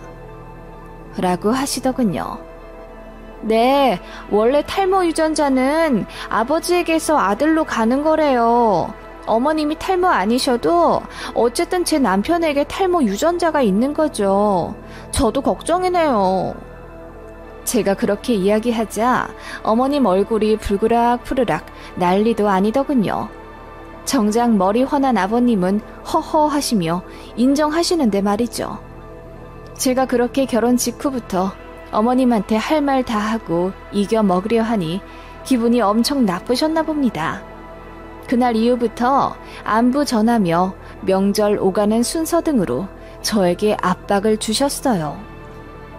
라고 하시더군요. 네, 원래 탈모 유전자는 아버지에게서 아들로 가는 거래요. 어머님이 탈모 아니셔도 어쨌든 제 남편에게 탈모 유전자가 있는 거죠. 저도 걱정이네요. 제가 그렇게 이야기하자 어머님 얼굴이 불그락 푸르락 난리도 아니더군요. 정작 머리 훤한 아버님은 허허 하시며 인정하시는데 말이죠. 제가 그렇게 결혼 직후부터 어머님한테 할 말 다 하고 이겨 먹으려 하니 기분이 엄청 나쁘셨나 봅니다. 그날 이후부터 안부 전하며 명절 오가는 순서 등으로 저에게 압박을 주셨어요.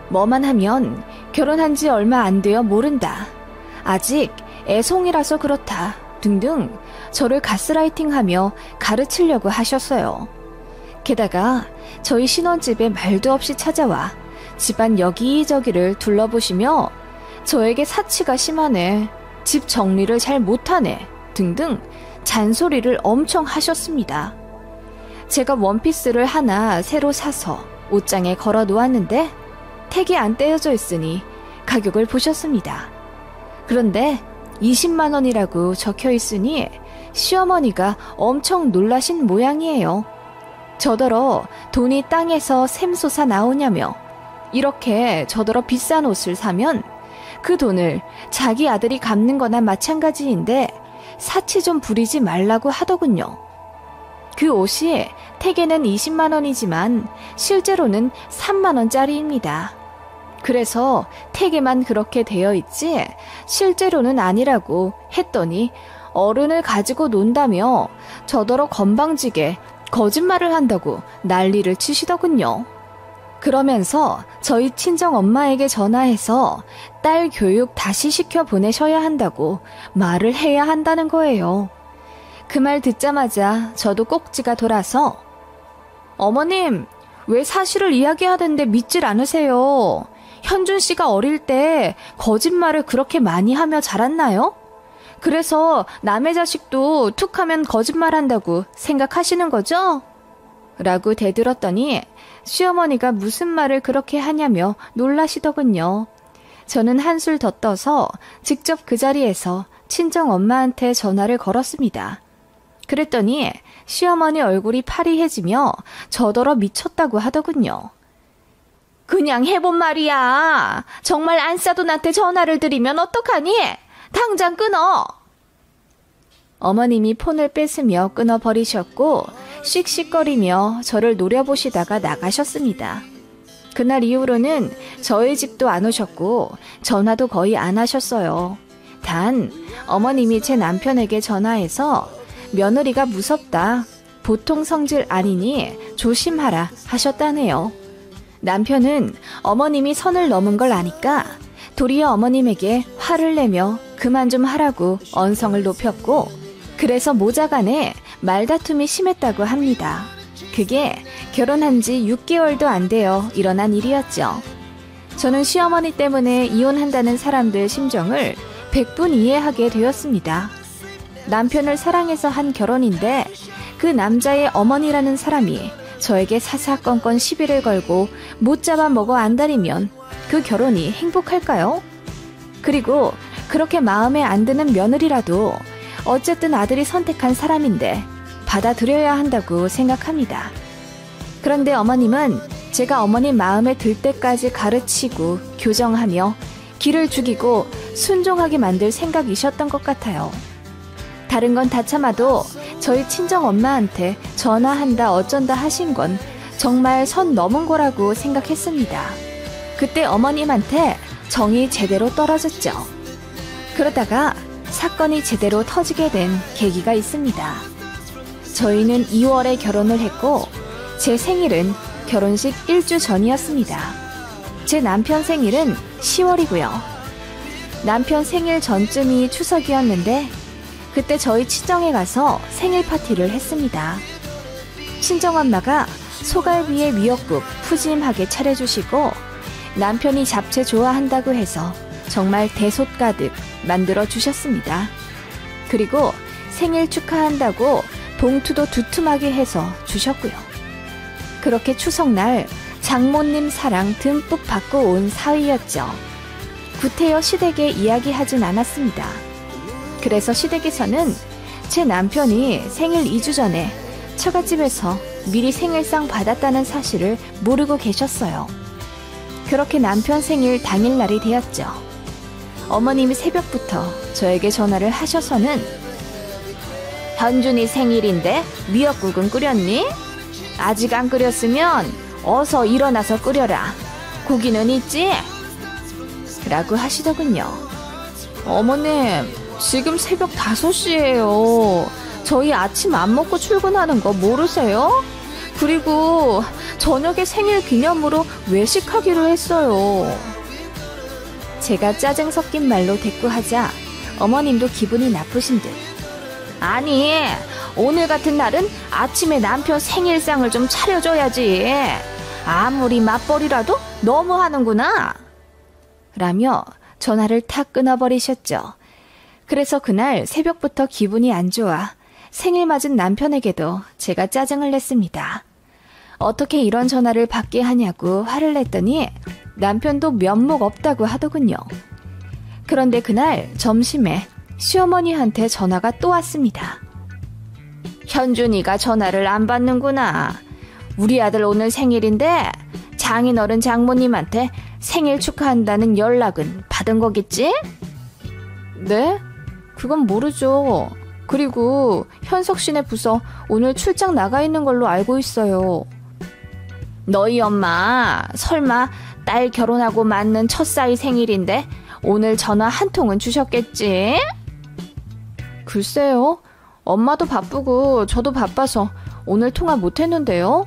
뭐만 하면 결혼한 지 얼마 안 되어 모른다. 아직 애송이라서 그렇다. 등등 저를 가스라이팅하며 가르치려고 하셨어요. 게다가 저희 신혼집에 말도 없이 찾아와 집안 여기저기를 둘러보시며 저에게 사치가 심하네, 집 정리를 잘 못하네 등등 잔소리를 엄청 하셨습니다. 제가 원피스를 하나 새로 사서 옷장에 걸어 놓았는데 택이 안 떼어져 있으니 가격을 보셨습니다. 그런데 20만 원이라고 적혀 있으니 시어머니가 엄청 놀라신 모양이에요. 저더러 돈이 땅에서 샘솟아 나오냐며 이렇게 저더러 비싼 옷을 사면 그 돈을 자기 아들이 갚는 거나 마찬가지인데 사치 좀 부리지 말라고 하더군요. 그 옷이 택에는 20만 원이지만 실제로는 3만 원짜리입니다. 그래서 택에만 그렇게 되어 있지 실제로는 아니라고 했더니 어른을 가지고 논다며 저더러 건방지게 거짓말을 한다고 난리를 치시더군요. 그러면서 저희 친정 엄마에게 전화해서 딸 교육 다시 시켜 보내셔야 한다고 말을 해야 한다는 거예요. 그 말 듣자마자 저도 꼭지가 돌아서 어머님, 왜 사실을 이야기하던데 믿질 않으세요? 현준 씨가 어릴 때 거짓말을 그렇게 많이 하며 자랐나요? 그래서 남의 자식도 툭하면 거짓말한다고 생각하시는 거죠? 라고 대들었더니 시어머니가 무슨 말을 그렇게 하냐며 놀라시더군요. 저는 한술 더 떠서 직접 그 자리에서 친정 엄마한테 전화를 걸었습니다. 그랬더니 시어머니 얼굴이 파리해지며 저더러 미쳤다고 하더군요. 그냥 해본 말이야. 정말 안싸돈한테 전화를 드리면 어떡하니? 당장 끊어. 어머님이 폰을 뺏으며 끊어버리셨고 씩씩거리며 저를 노려보시다가 나가셨습니다. 그날 이후로는 저희 집도 안 오셨고 전화도 거의 안 하셨어요. 단 어머님이 제 남편에게 전화해서 며느리가 무섭다, 보통 성질 아니니 조심하라 하셨다네요. 남편은 어머님이 선을 넘은 걸 아니까 도리어 어머님에게 화를 내며 그만 좀 하라고 언성을 높였고 그래서 모자간에 말다툼이 심했다고 합니다. 그게 결혼한 지 6개월도 안 되어 일어난 일이었죠. 저는 시어머니 때문에 이혼한다는 사람들 심정을 100분 이해하게 되었습니다. 남편을 사랑해서 한 결혼인데 그 남자의 어머니라는 사람이 저에게 사사건건 시비를 걸고 못 잡아먹어 안달이면 그 결혼이 행복할까요? 그리고 그렇게 마음에 안 드는 며느리라도 어쨌든 아들이 선택한 사람인데 받아들여야 한다고 생각합니다. 그런데 어머님은 제가 어머님 마음에 들 때까지 가르치고 교정하며 기를 죽이고 순종하게 만들 생각이셨던 것 같아요. 다른 건 다 참아도 저희 친정엄마한테 전화한다 어쩐다 하신 건 정말 선 넘은 거라고 생각했습니다. 그때 어머님한테 정이 제대로 떨어졌죠. 그러다가 사건이 제대로 터지게 된 계기가 있습니다. 저희는 2월에 결혼을 했고 제 생일은 결혼식 1주 전이었습니다. 제 남편 생일은 10월이고요. 남편 생일 전쯤이 추석이었는데 그때 저희 친정에 가서 생일 파티를 했습니다. 친정엄마가 소갈비에 미역국 푸짐하게 차려주시고 남편이 잡채 좋아한다고 해서 정말 대솥 가득 만들어 주셨습니다. 그리고 생일 축하한다고 봉투도 두툼하게 해서 주셨고요. 그렇게 추석날 장모님 사랑 듬뿍 받고 온 사위였죠. 구태여 시댁에 이야기하진 않았습니다. 그래서 시댁에서는 제 남편이 생일 2주 전에 처갓집에서 미리 생일상 받았다는 사실을 모르고 계셨어요. 그렇게 남편 생일 당일날이 되었죠. 어머님이 새벽부터 저에게 전화를 하셔서는 현준이 생일인데 미역국은 끓였니? 아직 안 끓였으면 어서 일어나서 끓여라. 고기는 있지? 라고 하시더군요. 어머님, 지금 새벽 5시예요. 저희 아침 안 먹고 출근하는 거 모르세요? 그리고 저녁에 생일 기념으로 외식하기로 했어요. 제가 짜증 섞인 말로 대꾸하자 어머님도 기분이 나쁘신 듯. 아니, 오늘 같은 날은 아침에 남편 생일상을 좀 차려줘야지. 아무리 맞벌이라도 너무하는구나. 라며 전화를 탁 끊어버리셨죠. 그래서 그날 새벽부터 기분이 안 좋아 생일 맞은 남편에게도 제가 짜증을 냈습니다. 어떻게 이런 전화를 받게 하냐고 화를 냈더니 남편도 면목 없다고 하더군요. 그런데 그날 점심에 시어머니한테 전화가 또 왔습니다. 현준이가 전화를 안 받는구나. 우리 아들 오늘 생일인데 장인어른 장모님한테 생일 축하한다는 연락은 받은 거겠지? 네? 그건 모르죠. 그리고 현석 씨네 부서 오늘 출장 나가 있는 걸로 알고 있어요. 너희 엄마 설마 딸 결혼하고 맞는 첫사위 생일인데 오늘 전화 한 통은 주셨겠지? 글쎄요. 엄마도 바쁘고 저도 바빠서 오늘 통화 못했는데요.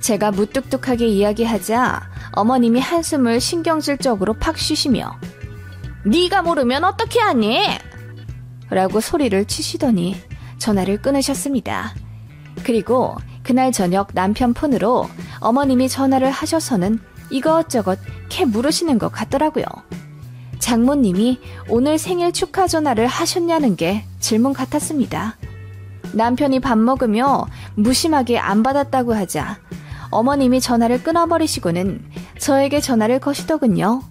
제가 무뚝뚝하게 이야기하자 어머님이 한숨을 신경질적으로 팍 쉬시며 네가 모르면 어떻게 하니? 라고 소리를 치시더니 전화를 끊으셨습니다. 그리고 그날 저녁 남편 폰으로 어머님이 전화를 하셔서는 이것저것 캐 물으시는 것 같더라고요. 장모님이 오늘 생일 축하 전화를 하셨냐는 게 질문 같았습니다. 남편이 밥 먹으며 무심하게 안 받았다고 하자 어머님이 전화를 끊어버리시고는 저에게 전화를 거시더군요.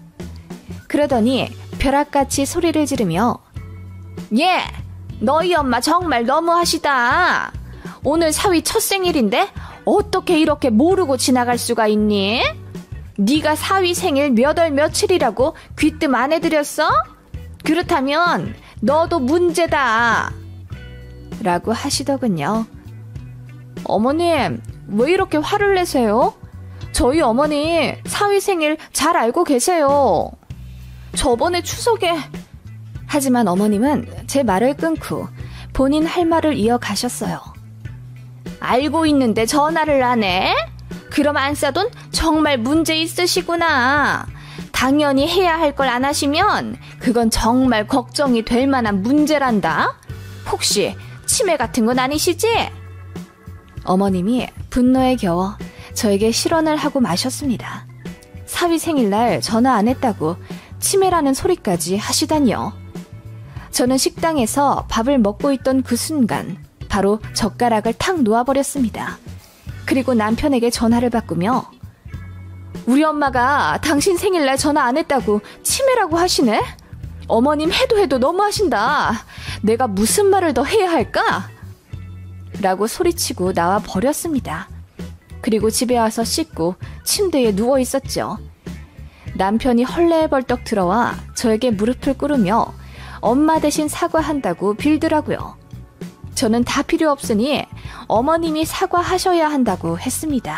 그러더니 벼락같이 소리를 지르며 예! 너희 엄마 정말 너무하시다. 오늘 사위 첫 생일인데 어떻게 이렇게 모르고 지나갈 수가 있니? 네가 사위 생일 몇 월 며칠이라고 귀뜸 안 해드렸어? 그렇다면 너도 문제다. 라고 하시더군요. 어머님, 왜 이렇게 화를 내세요? 저희 어머니 사위 생일 잘 알고 계세요. 저번에 추석에... 하지만 어머님은 제 말을 끊고 본인 할 말을 이어가셨어요. 알고 있는데 전화를 안 해? 그럼 안 싸돈 정말 문제 있으시구나. 당연히 해야 할 걸 안 하시면 그건 정말 걱정이 될 만한 문제란다. 혹시 치매 같은 건 아니시지? 어머님이 분노에 겨워 저에게 실언을 하고 마셨습니다. 사위 생일날 전화 안 했다고 치매라는 소리까지 하시다니요. 저는 식당에서 밥을 먹고 있던 그 순간 바로 젓가락을 탁 놓아버렸습니다. 그리고 남편에게 전화를 바꾸며 우리 엄마가 당신 생일날 전화 안 했다고 치매라고 하시네? 어머님 해도 너무하신다. 내가 무슨 말을 더 해야 할까? 라고 소리치고 나와 버렸습니다. 그리고 집에 와서 씻고 침대에 누워 있었죠. 남편이 헐레벌떡 들어와 저에게 무릎을 꿇으며 엄마 대신 사과한다고 빌더라고요. 저는 다 필요 없으니 어머님이 사과하셔야 한다고 했습니다.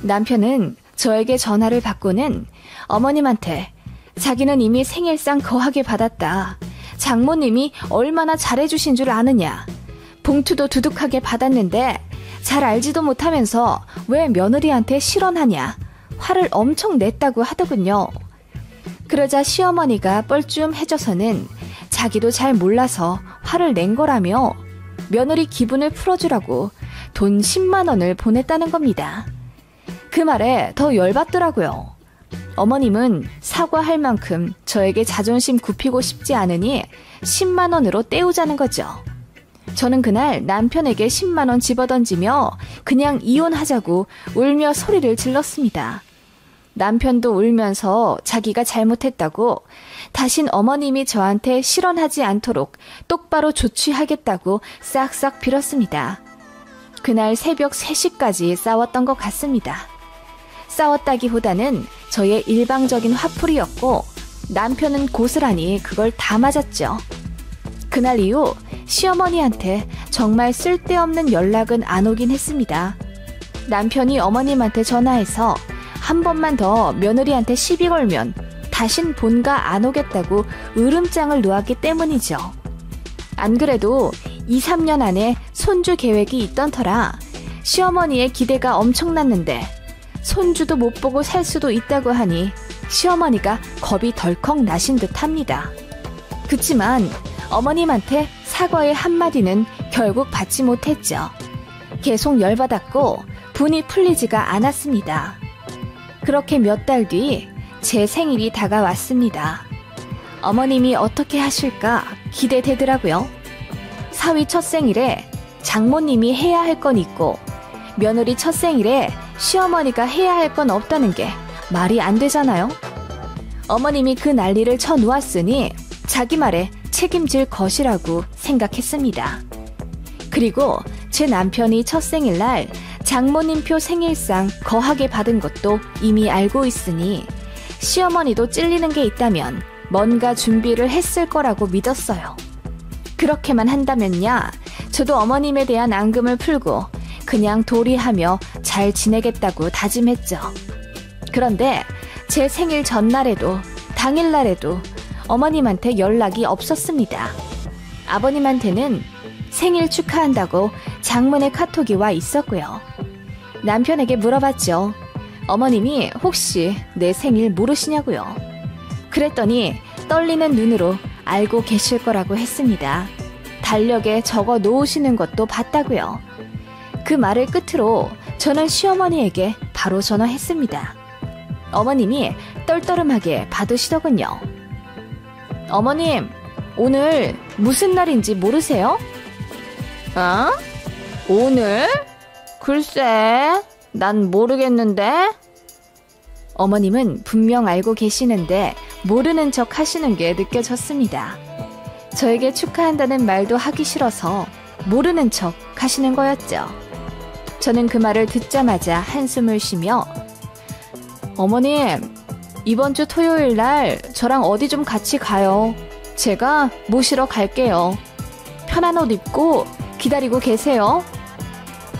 남편은 저에게 전화를 받고는 어머님한테 자기는 이미 생일상 거하게 받았다. 장모님이 얼마나 잘해주신 줄 아느냐. 봉투도 두둑하게 받았는데 잘 알지도 못하면서 왜 며느리한테 실언하냐. 화를 엄청 냈다고 하더군요. 그러자 시어머니가 뻘쭘해져서는 자기도 잘 몰라서 화를 낸 거라며 며느리 기분을 풀어주라고 돈 10만 원을 보냈다는 겁니다. 그 말에 더 열받더라고요. 어머님은 사과할 만큼 저에게 자존심 굽히고 싶지 않으니 10만 원으로 때우자는 거죠. 저는 그날 남편에게 10만 원 집어던지며 그냥 이혼하자고 울며 소리를 질렀습니다. 남편도 울면서 자기가 잘못했다고 다신 어머님이 저한테 실언하지 않도록 똑바로 조치하겠다고 싹싹 빌었습니다. 그날 새벽 3시까지 싸웠던 것 같습니다. 싸웠다기보다는 저의 일방적인 화풀이였고 남편은 고스란히 그걸 다 맞았죠. 그날 이후 시어머니한테 정말 쓸데없는 연락은 안 오긴 했습니다. 남편이 어머님한테 전화해서 한 번만 더 며느리한테 시비 걸면 다신 본가 안 오겠다고 으름장을 놓았기 때문이죠. 안 그래도 2, 3년 안에 손주 계획이 있던 터라 시어머니의 기대가 엄청났는데 손주도 못 보고 살 수도 있다고 하니 시어머니가 겁이 덜컥 나신 듯 합니다. 그치만 어머님한테 사과의 한마디는 결국 받지 못했죠. 계속 열받았고 분이 풀리지가 않았습니다. 그렇게 몇 달 뒤 제 생일이 다가왔습니다. 어머님이 어떻게 하실까 기대되더라고요. 사위 첫 생일에 장모님이 해야 할 건 있고 며느리 첫 생일에 시어머니가 해야 할 건 없다는 게 말이 안 되잖아요. 어머님이 그 난리를 쳐놓았으니 자기 말에 책임질 것이라고 생각했습니다. 그리고 제 남편이 첫 생일날 장모님표 생일상 거하게 받은 것도 이미 알고 있으니 시어머니도 찔리는 게 있다면 뭔가 준비를 했을 거라고 믿었어요. 그렇게만 한다면야 저도 어머님에 대한 앙금을 풀고 그냥 도리하며 잘 지내겠다고 다짐했죠. 그런데 제 생일 전날에도 당일날에도 어머님한테 연락이 없었습니다. 아버님한테는 생일 축하한다고 장문의 카톡이 와 있었고요. 남편에게 물어봤죠. 어머님이 혹시 내 생일 모르시냐고요. 그랬더니 떨리는 눈으로 알고 계실 거라고 했습니다. 달력에 적어 놓으시는 것도 봤다고요. 그 말을 끝으로 저는 시어머니에게 바로 전화했습니다. 어머님이 떨떠름하게 받으시더군요. 어머님, 오늘 무슨 날인지 모르세요? 어? 오늘? 글쎄, 난 모르겠는데? 어머님은 분명 알고 계시는데 모르는 척 하시는 게 느껴졌습니다. 저에게 축하한다는 말도 하기 싫어서 모르는 척 하시는 거였죠. 저는 그 말을 듣자마자 한숨을 쉬며 어머님, 이번 주 토요일 날 저랑 어디 좀 같이 가요. 제가 모시러 갈게요. 편한 옷 입고 기다리고 계세요.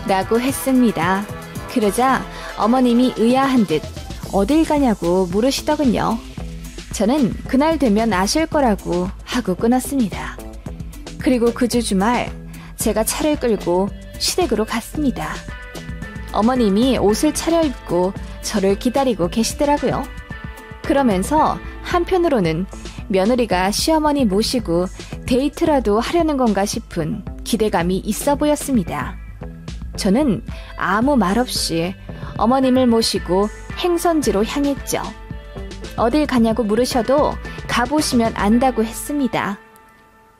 라고 했습니다. 그러자 어머님이 의아한 듯 어딜 가냐고 물으시더군요. 저는 그날 되면 아실 거라고 하고 끊었습니다. 그리고 그 주 주말 제가 차를 끌고 시댁으로 갔습니다. 어머님이 옷을 차려입고 저를 기다리고 계시더라고요. 그러면서 한편으로는 며느리가 시어머니 모시고 데이트라도 하려는 건가 싶은 기대감이 있어 보였습니다. 저는 아무 말 없이 어머님을 모시고 행선지로 향했죠. 어딜 가냐고 물으셔도 가보시면 안다고 했습니다.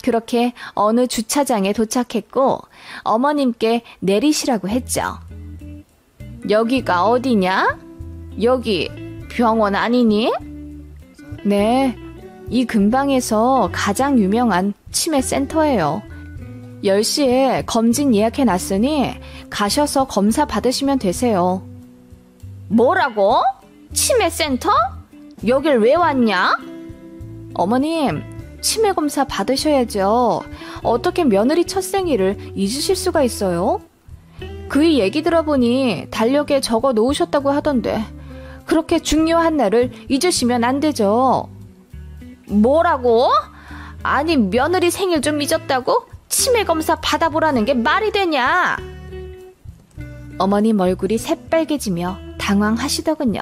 그렇게 어느 주차장에 도착했고 어머님께 내리시라고 했죠. 여기가 어디냐? 여기 병원 아니니? 네, 이 근방에서 가장 유명한 치매 센터예요. 10시에 검진 예약해놨으니 가셔서 검사 받으시면 되세요. 뭐라고? 치매 센터? 여길 왜 왔냐? 어머님, 치매 검사 받으셔야죠. 어떻게 며느리 첫 생일을 잊으실 수가 있어요? 그이 얘기 들어보니 달력에 적어 놓으셨다고 하던데 그렇게 중요한 날을 잊으시면 안 되죠. 뭐라고? 아니 며느리 생일 좀 잊었다고? 치매 검사 받아보라는 게 말이 되냐? 어머님 얼굴이 새빨개지며 당황하시더군요.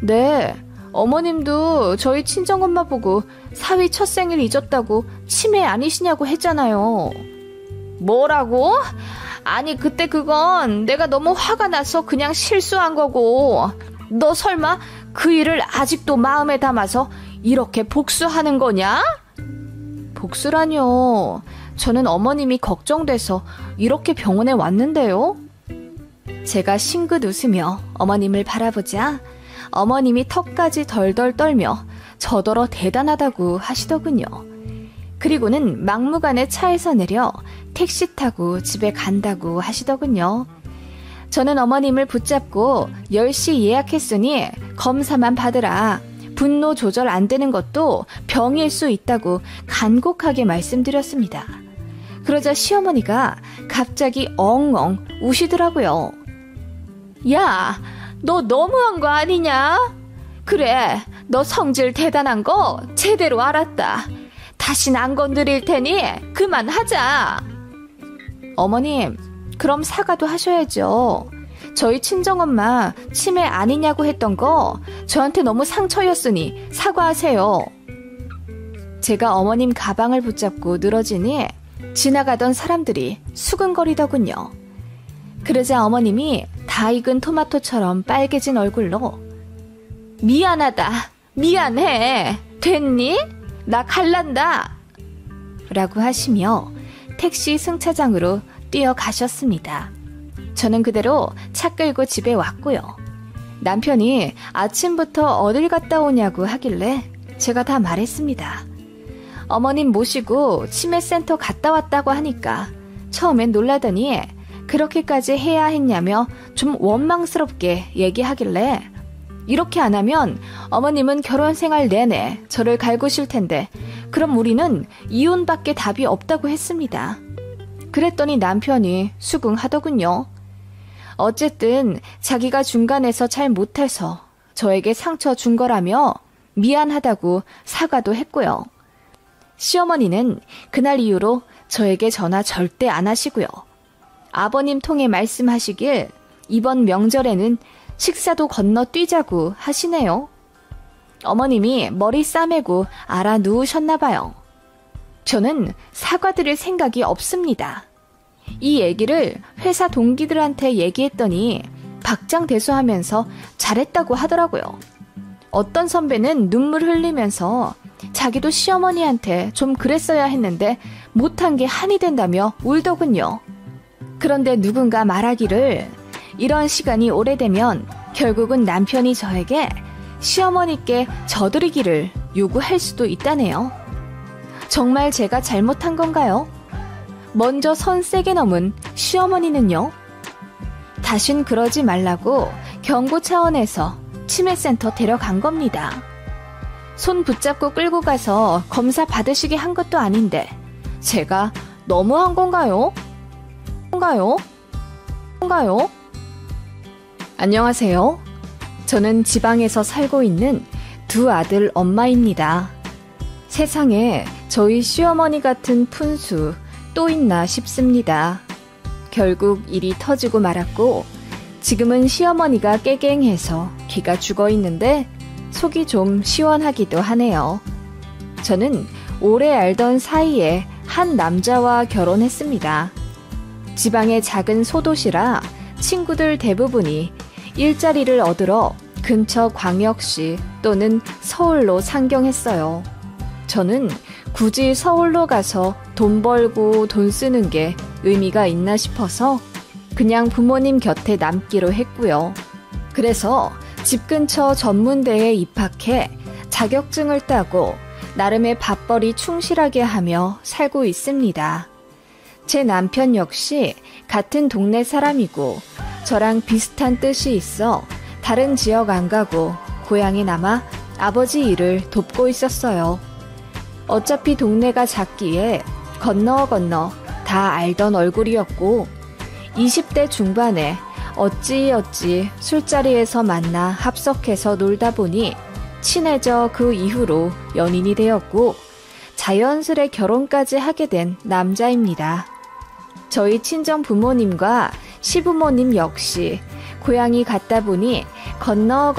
네, 어머님도 저희 친정엄마 보고 사위 첫 생일 잊었다고 치매 아니시냐고 했잖아요. 뭐라고? 아니 그때 그건 내가 너무 화가 나서 그냥 실수한 거고 너 설마 그 일을 아직도 마음에 담아서 이렇게 복수하는 거냐? 복수라뇨. 저는 어머님이 걱정돼서 이렇게 병원에 왔는데요. 제가 싱긋 웃으며 어머님을 바라보자 어머님이 턱까지 덜덜 떨며 저더러 대단하다고 하시더군요. 그리고는 막무가내 차에서 내려 택시 타고 집에 간다고 하시더군요. 저는 어머님을 붙잡고 10시 예약했으니 검사만 받으라. 분노 조절 안 되는 것도 병일 수 있다고 간곡하게 말씀드렸습니다. 그러자 시어머니가 갑자기 엉엉 우시더라고요. 야, 너 너무한 거 아니냐? 그래, 너 성질 대단한 거 제대로 알았다. 다신 안 건드릴 테니 그만하자. 어머님, 그럼 사과도 하셔야죠. 저희 친정엄마 치매 아니냐고 했던 거 저한테 너무 상처였으니 사과하세요. 제가 어머님 가방을 붙잡고 늘어지니 지나가던 사람들이 수근거리더군요. 그러자 어머님이 다 익은 토마토처럼 빨개진 얼굴로 미안하다, 미안해, 됐니? 나 갈란다 라고 하시며 택시 승차장으로 뛰어가셨습니다. 저는 그대로 차 끌고 집에 왔고요. 남편이 아침부터 어딜 갔다 오냐고 하길래 제가 다 말했습니다. 어머님 모시고 치매센터 갔다 왔다고 하니까 처음엔 놀라더니 그렇게까지 해야 했냐며 좀 원망스럽게 얘기하길래 이렇게 안 하면 어머님은 결혼 생활 내내 저를 갈구실 텐데 그럼 우리는 이혼밖에 답이 없다고 했습니다. 그랬더니 남편이 수긍하더군요. 어쨌든 자기가 중간에서 잘 못해서 저에게 상처 준 거라며 미안하다고 사과도 했고요. 시어머니는 그날 이후로 저에게 전화 절대 안 하시고요. 아버님 통해 말씀하시길 이번 명절에는 식사도 건너뛰자고 하시네요. 어머님이 머리 싸매고 알아 누우셨나 봐요. 저는 사과드릴 생각이 없습니다. 이 얘기를 회사 동기들한테 얘기했더니 박장대소하면서 잘했다고 하더라고요. 어떤 선배는 눈물 흘리면서 자기도 시어머니한테 좀 그랬어야 했는데 못한 게 한이 된다며 울더군요. 그런데 누군가 말하기를 이런 시간이 오래되면 결국은 남편이 저에게 시어머니께 져드리기를 요구할 수도 있다네요. 정말 제가 잘못한 건가요? 먼저 선 세게 넘은 시어머니는요? 다신 그러지 말라고 경고 차원에서 치매센터 데려간 겁니다. 손 붙잡고 끌고 가서 검사 받으시게 한 것도 아닌데 제가 너무한 건가요? 건가요? 안녕하세요. 저는 지방에서 살고 있는 두 아들 엄마입니다. 세상에 저희 시어머니 같은 푼수 또 있나 싶습니다. 결국 일이 터지고 말았고 지금은 시어머니가 깨갱해서 기가 죽어 있는데 속이 좀 시원하기도 하네요. 저는 오래 알던 사이에 한 남자와 결혼했습니다. 지방의 작은 소도시라 친구들 대부분이 일자리를 얻으러 근처 광역시 또는 서울로 상경했어요. 저는 굳이 서울로 가서 돈 벌고 돈 쓰는 게 의미가 있나 싶어서 그냥 부모님 곁에 남기로 했고요. 그래서 집 근처 전문대에 입학해 자격증을 따고 나름의 밥벌이 충실하게 하며 살고 있습니다. 제 남편 역시 같은 동네 사람이고 저랑 비슷한 뜻이 있어 다른 지역 안 가고 고향에 남아 아버지 일을 돕고 있었어요. 어차피 동네가 작기에 건너 다 알던 얼굴이었고 20대 중반에 어찌어찌 술자리에서 만나 합석해서 놀다 보니 친해져 그 이후로 연인이 되었고 자연스레 결혼까지 하게 된 남자입니다. 저희 친정 부모님과 시부모님 역시 고향이 같다 보니 건너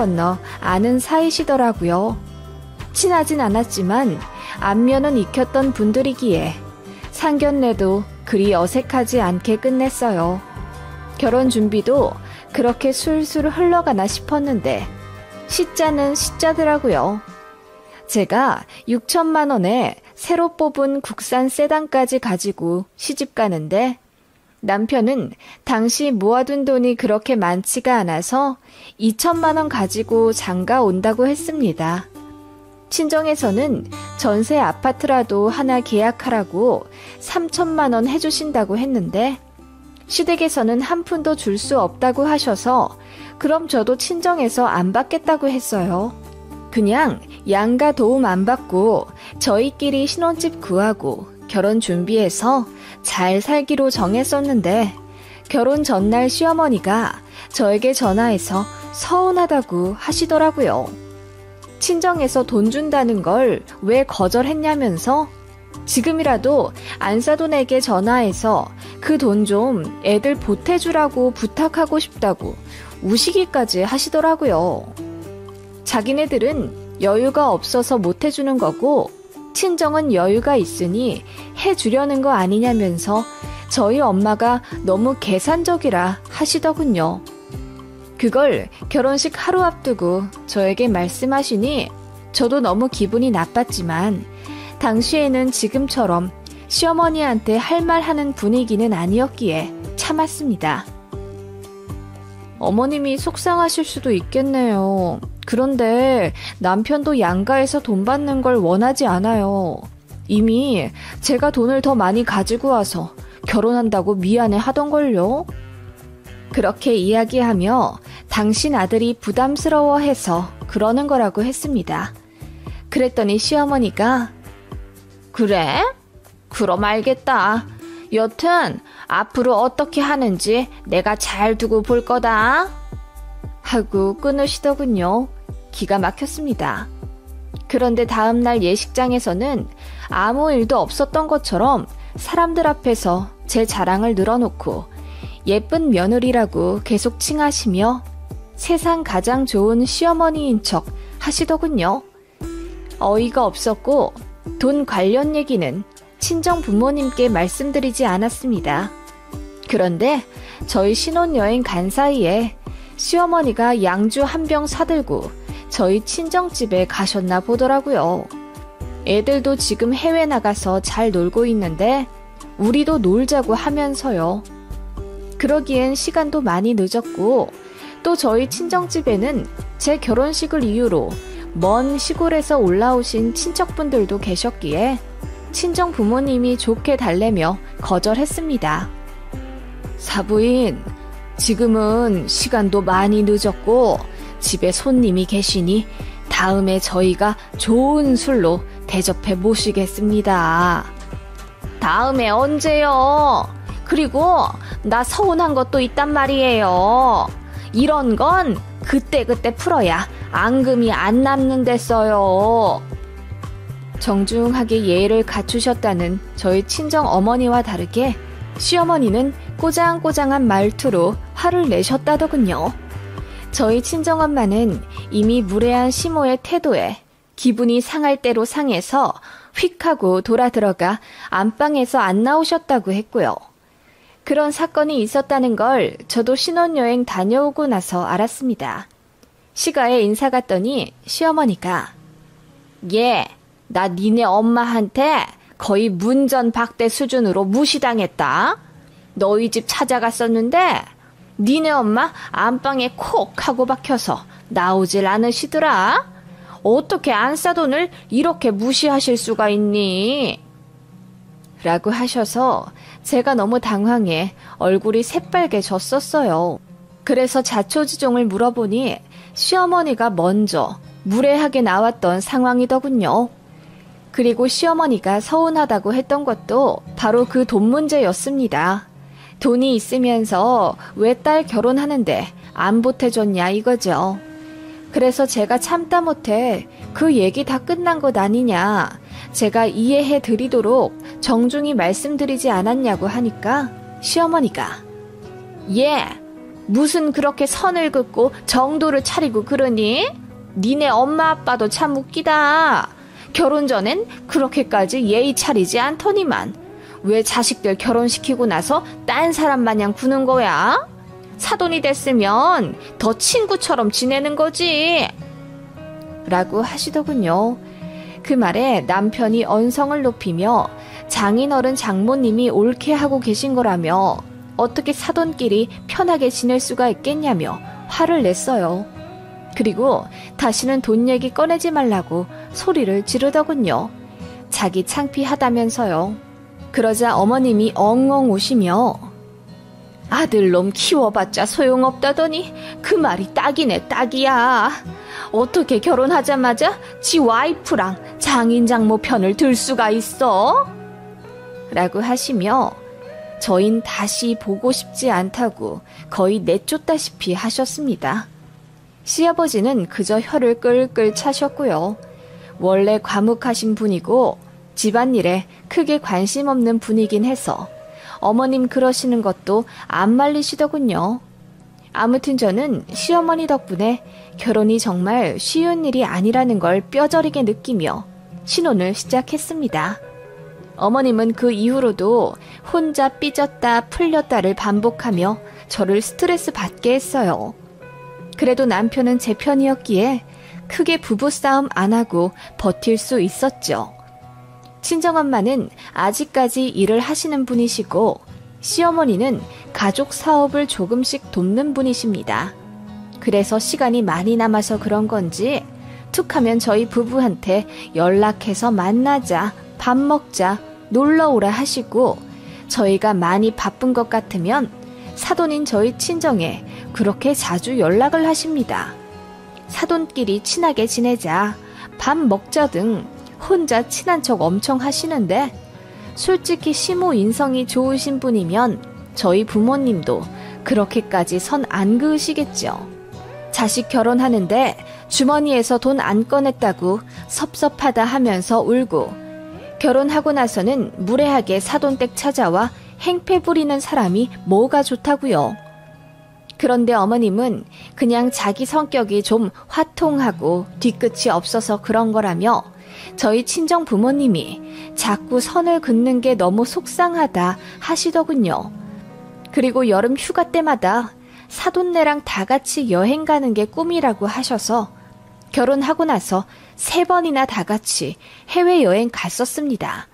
아는 사이시더라고요. 친하진 않았지만 안면은 익혔던 분들이기에 상견례도 그리 어색하지 않게 끝냈어요. 결혼 준비도 그렇게 술술 흘러가나 싶었는데 시자는 시자더라고요. 제가 6천만 원에 새로 뽑은 국산 세단까지 가지고 시집 가는데 남편은 당시 모아둔 돈이 그렇게 많지가 않아서 2천만 원 가지고 장가 온다고 했습니다. 친정에서는 전세 아파트라도 하나 계약하라고 3천만 원 해주신다고 했는데 시댁에서는 한 푼도 줄 수 없다고 하셔서 그럼 저도 친정에서 안 받겠다고 했어요. 그냥 양가 도움 안 받고 저희끼리 신혼집 구하고 결혼 준비해서 잘 살기로 정했었는데 결혼 전날 시어머니가 저에게 전화해서 서운하다고 하시더라고요. 친정에서 돈 준다는 걸 왜 거절했냐면서 지금이라도 안사돈에게 전화해서 그 돈 좀 애들 보태주라고 부탁하고 싶다고 우시기까지 하시더라고요. 자기네들은 여유가 없어서 못 해주는 거고 친정은 여유가 있으니 해주려는 거 아니냐면서 저희 엄마가 너무 계산적이라 하시더군요. 그걸 결혼식 하루 앞두고 저에게 말씀하시니 저도 너무 기분이 나빴지만 당시에는 지금처럼 시어머니한테 할 말 하는 분위기는 아니었기에 참았습니다. 어머님이 속상하실 수도 있겠네요. 그런데 남편도 양가에서 돈 받는 걸 원하지 않아요. 이미 제가 돈을 더 많이 가지고 와서 결혼한다고 미안해 하던걸요. 그렇게 이야기하며 당신 아들이 부담스러워해서 그러는 거라고 했습니다. 그랬더니 시어머니가 그래? 그럼 알겠다. 여튼 앞으로 어떻게 하는지 내가 잘 두고 볼 거다. 하고 끊으시더군요. 기가 막혔습니다. 그런데 다음날 예식장에서는 아무 일도 없었던 것처럼 사람들 앞에서 제 자랑을 늘어놓고 예쁜 며느리라고 계속 칭하시며 세상 가장 좋은 시어머니인 척 하시더군요. 어이가 없었고 돈 관련 얘기는 친정 부모님께 말씀드리지 않았습니다. 그런데 저희 신혼여행 간 사이에 시어머니가 양주 한 병 사들고 저희 친정집에 가셨나 보더라고요. 애들도 지금 해외 나가서 잘 놀고 있는데 우리도 놀자고 하면서요. 그러기엔 시간도 많이 늦었고 또 저희 친정집에는 제 결혼식을 이유로 먼 시골에서 올라오신 친척분들도 계셨기에 친정 부모님이 좋게 달래며 거절했습니다. 사부인, 지금은 시간도 많이 늦었고 집에 손님이 계시니 다음에 저희가 좋은 술로 대접해 모시겠습니다. 다음에 언제요? 그리고 나 서운한 것도 있단 말이에요. 이런 건 그때그때 풀어야 앙금이 안 남는댔어요. 정중하게 예의를 갖추셨다는 저희 친정 어머니와 다르게 시어머니는 꼬장꼬장한 말투로 화를 내셨다더군요. 저희 친정엄마는 이미 무례한 시모의 태도에 기분이 상할 대로 상해서 휙 하고 돌아 들어가 안방에서 안 나오셨다고 했고요. 그런 사건이 있었다는 걸 저도 신혼여행 다녀오고 나서 알았습니다. 시가에 인사 갔더니 시어머니가 나 니네 엄마한테 거의 문전박대 수준으로 무시당했다. 너희 집 찾아갔었는데 니네 엄마 안방에 콕 하고 박혀서 나오질 않으시더라. 어떻게 안싸돈을 이렇게 무시하실 수가 있니? 라고 하셔서 제가 너무 당황해 얼굴이 새빨개졌었어요. 그래서 자초지종을 물어보니 시어머니가 먼저 무례하게 나왔던 상황이더군요. 그리고 시어머니가 서운하다고 했던 것도 바로 그 돈 문제였습니다. 돈이 있으면서 왜 딸 결혼하는데 안 보태줬냐 이거죠. 그래서 제가 참다 못해 그 얘기 다 끝난 것 아니냐, 제가 이해해 드리도록 정중히 말씀드리지 않았냐고 하니까 시어머니가 무슨 그렇게 선을 긋고 정도를 차리고 그러니? 니네 엄마 아빠도 참 웃기다. 결혼 전엔 그렇게까지 예의 차리지 않더니만 왜 자식들 결혼시키고 나서 딴 사람 마냥 구는 거야? 사돈이 됐으면 더 친구처럼 지내는 거지. 라고 하시더군요. 그 말에 남편이 언성을 높이며 장인어른 장모님이 옳게 하고 계신 거라며 어떻게 사돈끼리 편하게 지낼 수가 있겠냐며 화를 냈어요. 그리고 다시는 돈 얘기 꺼내지 말라고 소리를 지르더군요. 자기 창피하다면서요. 그러자 어머님이 엉엉 우시며 아들놈 키워봤자 소용없다더니 그 말이 딱이네 딱이야. 어떻게 결혼하자마자 지 와이프랑 장인장모 편을 들 수가 있어? 라고 하시며 저흰 다시 보고 싶지 않다고 거의 내쫓다시피 하셨습니다. 시아버지는 그저 혀를 끌끌 차셨고요. 원래 과묵하신 분이고 집안일에 크게 관심 없는 분이긴 해서 어머님 그러시는 것도 안 말리시더군요. 아무튼 저는 시어머니 덕분에 결혼이 정말 쉬운 일이 아니라는 걸 뼈저리게 느끼며 신혼을 시작했습니다. 어머님은 그 이후로도 혼자 삐졌다 풀렸다를 반복하며 저를 스트레스 받게 했어요. 그래도 남편은 제 편이었기에 크게 부부싸움 안 하고 버틸 수 있었죠. 친정엄마는 아직까지 일을 하시는 분이시고 시어머니는 가족 사업을 조금씩 돕는 분이십니다. 그래서 시간이 많이 남아서 그런 건지 툭하면 저희 부부한테 연락해서 만나자, 밥 먹자, 놀러오라 하시고 저희가 많이 바쁜 것 같으면 사돈인 저희 친정에 그렇게 자주 연락을 하십니다. 사돈끼리 친하게 지내자, 밥 먹자 등 혼자 친한 척 엄청 하시는데 솔직히 시모 인성이 좋으신 분이면 저희 부모님도 그렇게까지 선 안 그으시겠죠. 자식 결혼하는데 주머니에서 돈 안 꺼냈다고 섭섭하다 하면서 울고 결혼하고 나서는 무례하게 사돈댁 찾아와 행패 부리는 사람이 뭐가 좋다고요. 그런데 어머님은 그냥 자기 성격이 좀 화통하고 뒤끝이 없어서 그런 거라며 저희 친정 부모님이 자꾸 선을 긋는 게 너무 속상하다 하시더군요. 그리고 여름 휴가 때마다 사돈네랑 다 같이 여행 가는 게 꿈이라고 하셔서 결혼하고 나서 3번이나 다 같이 해외여행 갔었습니다.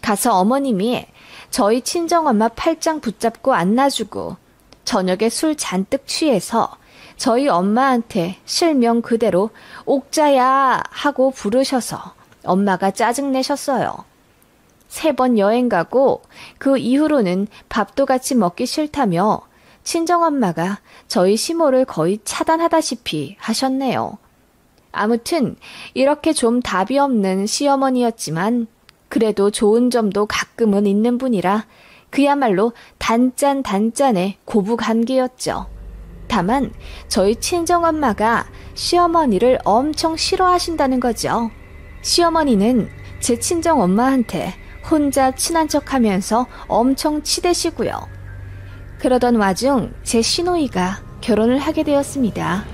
가서 어머님이 저희 친정엄마 팔짱 붙잡고 안아주고 저녁에 술 잔뜩 취해서 저희 엄마한테 실명 그대로 옥자야 하고 부르셔서 엄마가 짜증내셨어요. 3번 여행 가고 그 이후로는 밥도 같이 먹기 싫다며 친정엄마가 저희 시모를 거의 차단하다시피 하셨네요. 아무튼 이렇게 좀 답이 없는 시어머니였지만 그래도 좋은 점도 가끔은 있는 분이라 그야말로 단짠단짠의 고부관계였죠. 다만 저희 친정엄마가 시어머니를 엄청 싫어하신다는 거죠. 시어머니는 제 친정엄마한테 혼자 친한 척하면서 엄청 치대시고요. 그러던 와중 제 시누이가 결혼을 하게 되었습니다.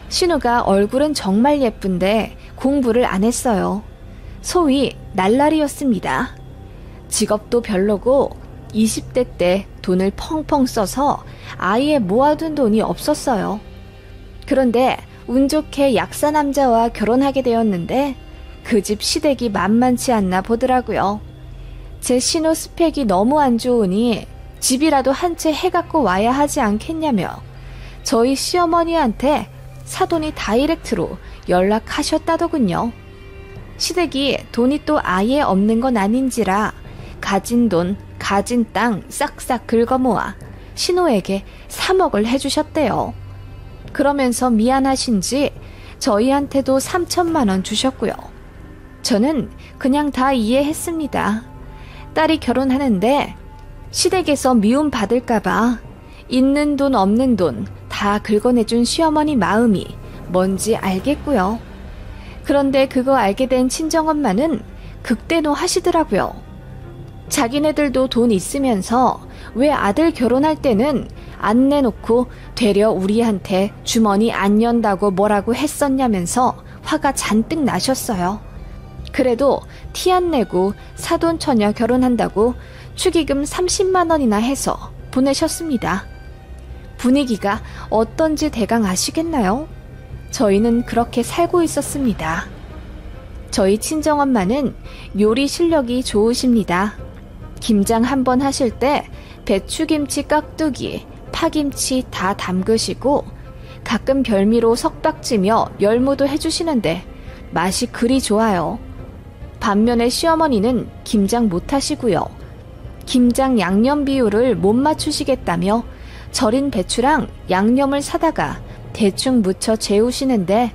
신우가 얼굴은 정말 예쁜데 공부를 안 했어요. 소위 날라리였습니다. 직업도 별로고 20대 때 돈을 펑펑 써서 아예 모아둔 돈이 없었어요. 그런데 운 좋게 약사 남자와 결혼하게 되었는데 그 집 시댁이 만만치 않나 보더라고요. 제 신우 스펙이 너무 안 좋으니 집이라도 한 채 해갖고 와야 하지 않겠냐며 저희 시어머니한테 사돈이 다이렉트로 연락하셨다더군요. 시댁이 돈이 또 아예 없는 건 아닌지라 가진 돈, 가진 땅 싹싹 긁어모아 신우에게 3억을 해주셨대요. 그러면서 미안하신지 저희한테도 3천만 원 주셨고요. 저는 그냥 다 이해했습니다. 딸이 결혼하는데 시댁에서 미움 받을까봐 있는 돈 없는 돈 다 긁어내준 시어머니 마음이 뭔지 알겠고요. 그런데 그거 알게 된 친정엄마는 극대노 하시더라고요. 자기네들도 돈 있으면서 왜 아들 결혼할 때는 안 내놓고 되려 우리한테 주머니 안 연다고 뭐라고 했었냐면서 화가 잔뜩 나셨어요. 그래도 티 안 내고 사돈처녀 결혼한다고 축의금 30만 원이나 해서 보내셨습니다. 분위기가 어떤지 대강 아시겠나요? 저희는 그렇게 살고 있었습니다. 저희 친정엄마는 요리 실력이 좋으십니다. 김장 한번 하실 때 배추김치 깍두기, 파김치 다 담그시고 가끔 별미로 석박지며 열무도 해주시는데 맛이 그리 좋아요. 반면에 시어머니는 김장 못하시고요. 김장 양념 비율을 못 맞추시겠다며 절인 배추랑 양념을 사다가 대충 묻혀 재우시는데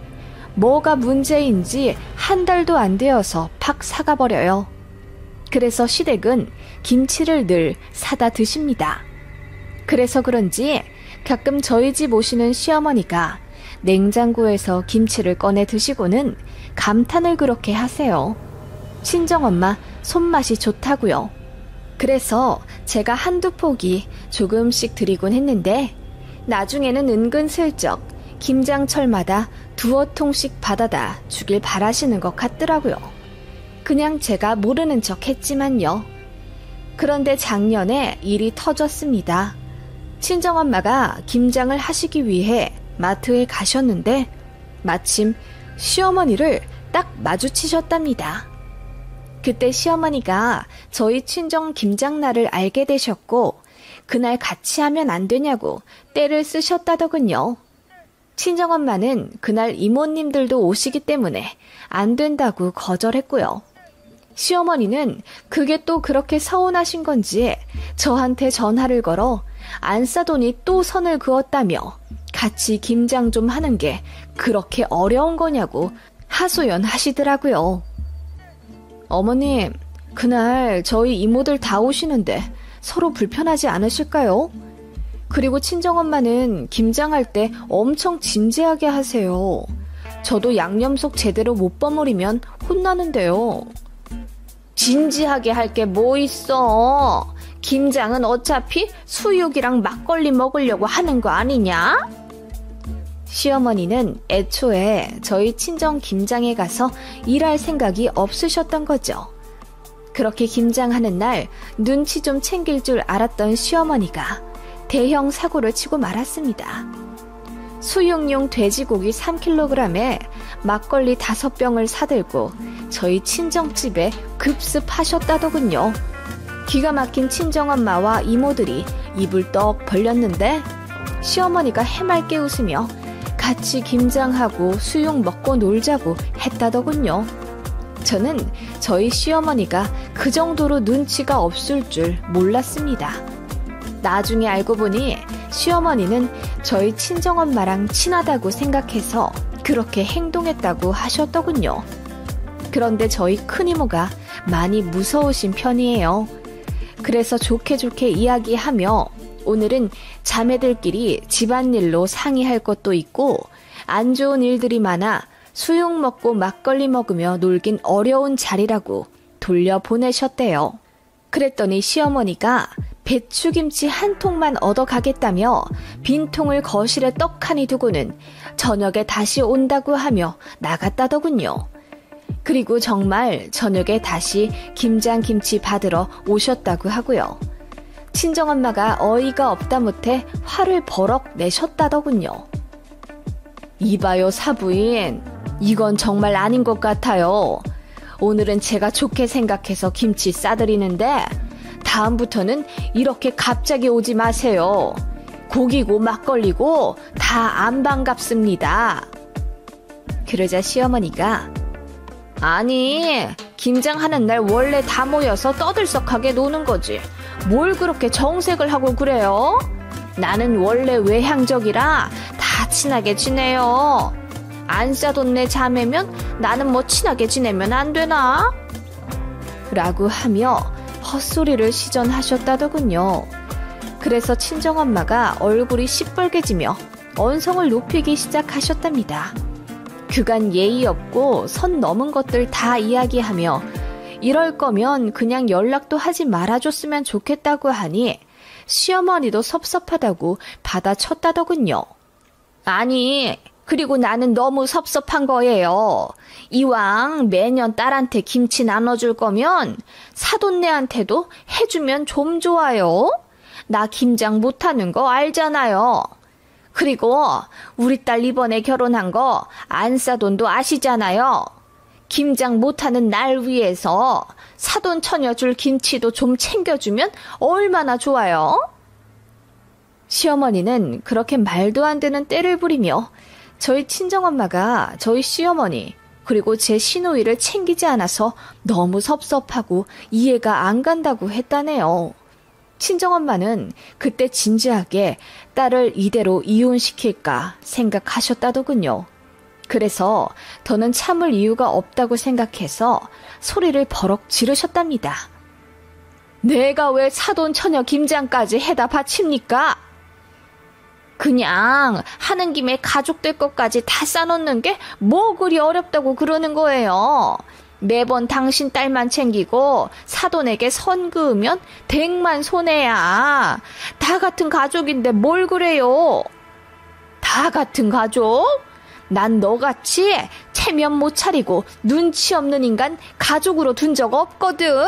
뭐가 문제인지 한 달도 안 되어서 팍 사가버려요. 그래서 시댁은 김치를 늘 사다 드십니다. 그래서 그런지 가끔 저희 집 오시는 시어머니가 냉장고에서 김치를 꺼내 드시고는 감탄을 그렇게 하세요. 친정엄마 손맛이 좋다고요. 그래서 제가 한두 포기 조금씩 드리곤 했는데 나중에는 은근슬쩍 김장철마다 두어 통씩 받아다 주길 바라시는 것 같더라고요. 그냥 제가 모르는 척 했지만요. 그런데 작년에 일이 터졌습니다. 친정엄마가 김장을 하시기 위해 마트에 가셨는데 마침 시어머니를 딱 마주치셨답니다. 그때 시어머니가 저희 친정 김장날을 알게 되셨고 그날 같이 하면 안 되냐고 떼를 쓰셨다더군요. 친정엄마는 그날 이모님들도 오시기 때문에 안 된다고 거절했고요. 시어머니는 그게 또 그렇게 서운하신 건지 저한테 전화를 걸어 안 싸더니 또 선을 그었다며 같이 김장 좀 하는 게 그렇게 어려운 거냐고 하소연하시더라고요. 어머님, 그날 저희 이모들 다 오시는데 서로 불편하지 않으실까요? 그리고 친정엄마는 김장할 때 엄청 진지하게 하세요. 저도 양념속 제대로 못 버무리면 혼나는데요. 진지하게 할 게 뭐 있어? 김장은 어차피 수육이랑 막걸리 먹으려고 하는 거 아니냐? 시어머니는 애초에 저희 친정 김장에 가서 일할 생각이 없으셨던 거죠. 그렇게 김장하는 날 눈치 좀 챙길 줄 알았던 시어머니가 대형 사고를 치고 말았습니다. 수육용 돼지고기 3kg에 막걸리 5병을 사들고 저희 친정집에 급습하셨다더군요. 기가 막힌 친정엄마와 이모들이 입을 떡 벌렸는데 시어머니가 해맑게 웃으며 같이 김장하고 수육 먹고 놀자고 했다더군요. 저는 저희 시어머니가 그 정도로 눈치가 없을 줄 몰랐습니다. 나중에 알고 보니 시어머니는 저희 친정엄마랑 친하다고 생각해서 그렇게 행동했다고 하셨더군요. 그런데 저희 큰이모가 많이 무서우신 편이에요. 그래서 좋게 좋게 이야기하며 오늘은 자매들끼리 집안일로 상의할 것도 있고 안 좋은 일들이 많아 수육 먹고 막걸리 먹으며 놀긴 어려운 자리라고 돌려보내셨대요. 그랬더니 시어머니가 배추김치 한 통만 얻어가겠다며 빈통을 거실에 떡하니 두고는 저녁에 다시 온다고 하며 나갔다더군요. 그리고 정말 저녁에 다시 김장김치 받으러 오셨다고 하고요. 친정엄마가 어이가 없다 못해 화를 버럭 내셨다더군요. 이봐요 사부인, 이건 정말 아닌 것 같아요. 오늘은 제가 좋게 생각해서 김치 싸드리는데 다음부터는 이렇게 갑자기 오지 마세요. 고기고 막걸리고 다 안 반갑습니다. 그러자 시어머니가 아니, 김장하는 날 원래 다 모여서 떠들썩하게 노는 거지. 뭘 그렇게 정색을 하고 그래요? 나는 원래 외향적이라 다 친하게 지내요. 안 싸돈 내 자매면 나는 뭐 친하게 지내면 안 되나? 라고 하며 헛소리를 시전하셨다더군요. 그래서 친정엄마가 얼굴이 시뻘개지며 언성을 높이기 시작하셨답니다. 그간 예의 없고 선 넘은 것들 다 이야기하며 이럴 거면 그냥 연락도 하지 말아줬으면 좋겠다고 하니 시어머니도 섭섭하다고 받아쳤다더군요. 아니, 그리고 나는 너무 섭섭한 거예요. 이왕 매년 딸한테 김치 나눠줄 거면 사돈네한테도 해주면 좀 좋아요. 나 김장 못하는 거 알잖아요. 그리고 우리 딸 이번에 결혼한 거 안싸돈도 아시잖아요. 김장 못하는 날 위해서 사돈 처녀 줄 김치도 좀 챙겨주면 얼마나 좋아요. 시어머니는 그렇게 말도 안 되는 떼를 부리며 저희 친정엄마가 저희 시어머니 그리고 제 시누이를 챙기지 않아서 너무 섭섭하고 이해가 안 간다고 했다네요. 친정엄마는 그때 진지하게 딸을 이대로 이혼시킬까 생각하셨다더군요. 그래서 더는 참을 이유가 없다고 생각해서 소리를 버럭 지르셨답니다. 내가 왜 사돈 처녀 김장까지 해다 바칩니까? 그냥 하는 김에 가족들 것까지 다 싸놓는 게 뭐 그리 어렵다고 그러는 거예요. 매번 당신 딸만 챙기고 사돈에게 선 그으면 댁만 손해야. 다 같은 가족인데 뭘 그래요? 다 같은 가족? 난 너같이 체면 못 차리고 눈치 없는 인간 가족으로 둔 적 없거든.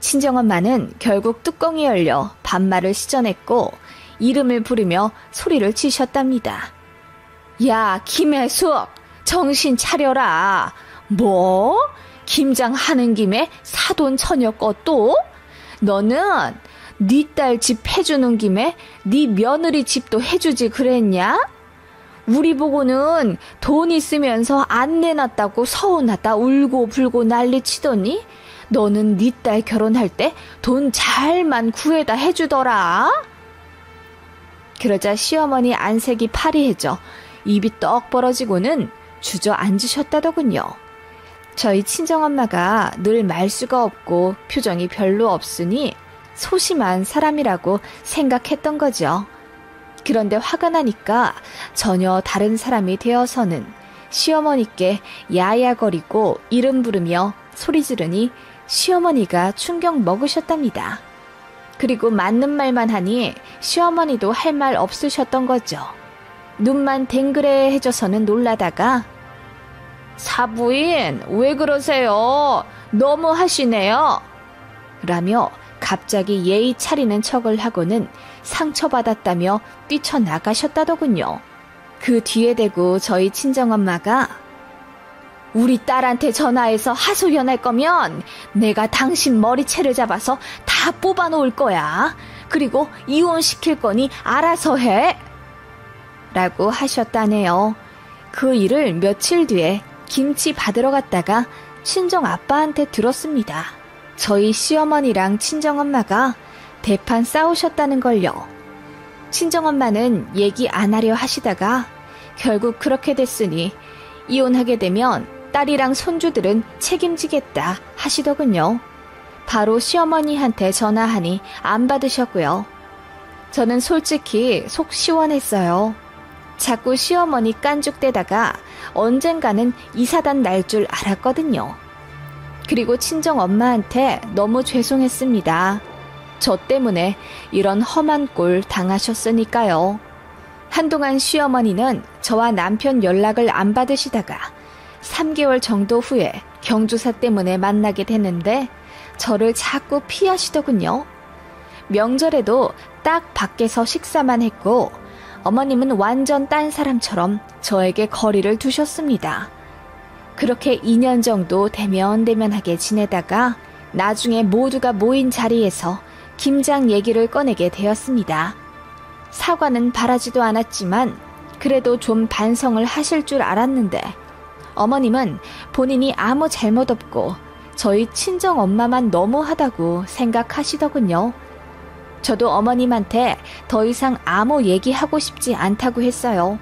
친정엄마는 결국 뚜껑이 열려 반말을 시전했고 이름을 부르며 소리를 치셨답니다. 야, 김혜숙, 정신 차려라. 뭐? 김장하는 김에 사돈 처녀 것도? 너는 네 딸 집 해주는 김에 네 며느리 집도 해주지 그랬냐? 우리 보고는 돈 있으면서 안 내놨다고 서운하다 울고 불고 난리치더니 너는 네 딸 결혼할 때 돈 잘만 구해다 해주더라. 그러자 시어머니 안색이 파리해져 입이 떡 벌어지고는 주저앉으셨다더군요. 저희 친정엄마가 늘 말수가 없고 표정이 별로 없으니 소심한 사람이라고 생각했던 거죠. 그런데 화가 나니까 전혀 다른 사람이 되어서는 시어머니께 야야거리고 이름 부르며 소리 지르니 시어머니가 충격 먹으셨답니다. 그리고 맞는 말만 하니 시어머니도 할 말 없으셨던 거죠. 눈만 댕그레 해져서는 놀라다가 사부인 왜 그러세요? 너무 하시네요. 라며 갑자기 예의 차리는 척을 하고는 상처받았다며 뛰쳐나가셨다더군요. 그 뒤에 대고 저희 친정엄마가 우리 딸한테 전화해서 하소연할 거면 내가 당신 머리채를 잡아서 다 뽑아놓을 거야. 그리고 이혼시킬 거니 알아서 해. 라고 하셨다네요. 그 일을 며칠 뒤에 김치 받으러 갔다가 친정 아빠한테 들었습니다. 저희 시어머니랑 친정엄마가 대판 싸우셨다는 걸요. 친정엄마는 얘기 안 하려 하시다가 결국 그렇게 됐으니 이혼하게 되면 딸이랑 손주들은 책임지겠다 하시더군요. 바로 시어머니한테 전화하니 안 받으셨고요. 저는 솔직히 속 시원했어요. 자꾸 시어머니 깐죽대다가 언젠가는 이사단 날 줄 알았거든요. 그리고 친정엄마한테 너무 죄송했습니다. 저 때문에 이런 험한 꼴 당하셨으니까요. 한동안 시어머니는 저와 남편 연락을 안 받으시다가 3개월 정도 후에 경조사 때문에 만나게 됐는데 저를 자꾸 피하시더군요. 명절에도 딱 밖에서 식사만 했고 어머님은 완전 딴 사람처럼 저에게 거리를 두셨습니다. 그렇게 2년 정도 대면대면하게 지내다가 나중에 모두가 모인 자리에서 김장 얘기를 꺼내게 되었습니다. 사과는 바라지도 않았지만 그래도 좀 반성을 하실 줄 알았는데 어머님은 본인이 아무 잘못 없고 저희 친정엄마만 너무하다고 생각하시더군요. 저도 어머님한테 더 이상 아무 얘기하고 싶지 않다고 했어요.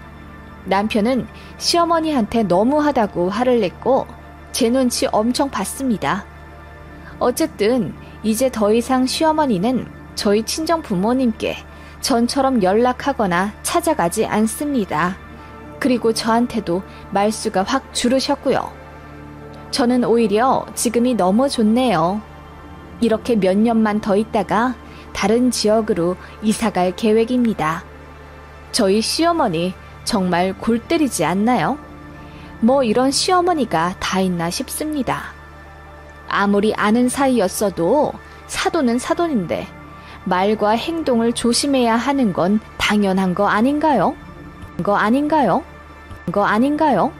남편은 시어머니한테 너무하다고 화를 냈고 제 눈치 엄청 봤습니다. 어쨌든 이제 더 이상 시어머니는 저희 친정 부모님께 전처럼 연락하거나 찾아가지 않습니다. 그리고 저한테도 말수가 확 줄으셨고요. 저는 오히려 지금이 너무 좋네요. 이렇게 몇 년만 더 있다가 다른 지역으로 이사갈 계획입니다. 저희 시어머니 정말 골 때리지 않나요? 뭐 이런 시어머니가 다 있나 싶습니다. 아무리 아는 사이였어도 사돈은 사돈인데 말과 행동을 조심해야 하는 건 당연한 거 아닌가요? 거 아닌가요?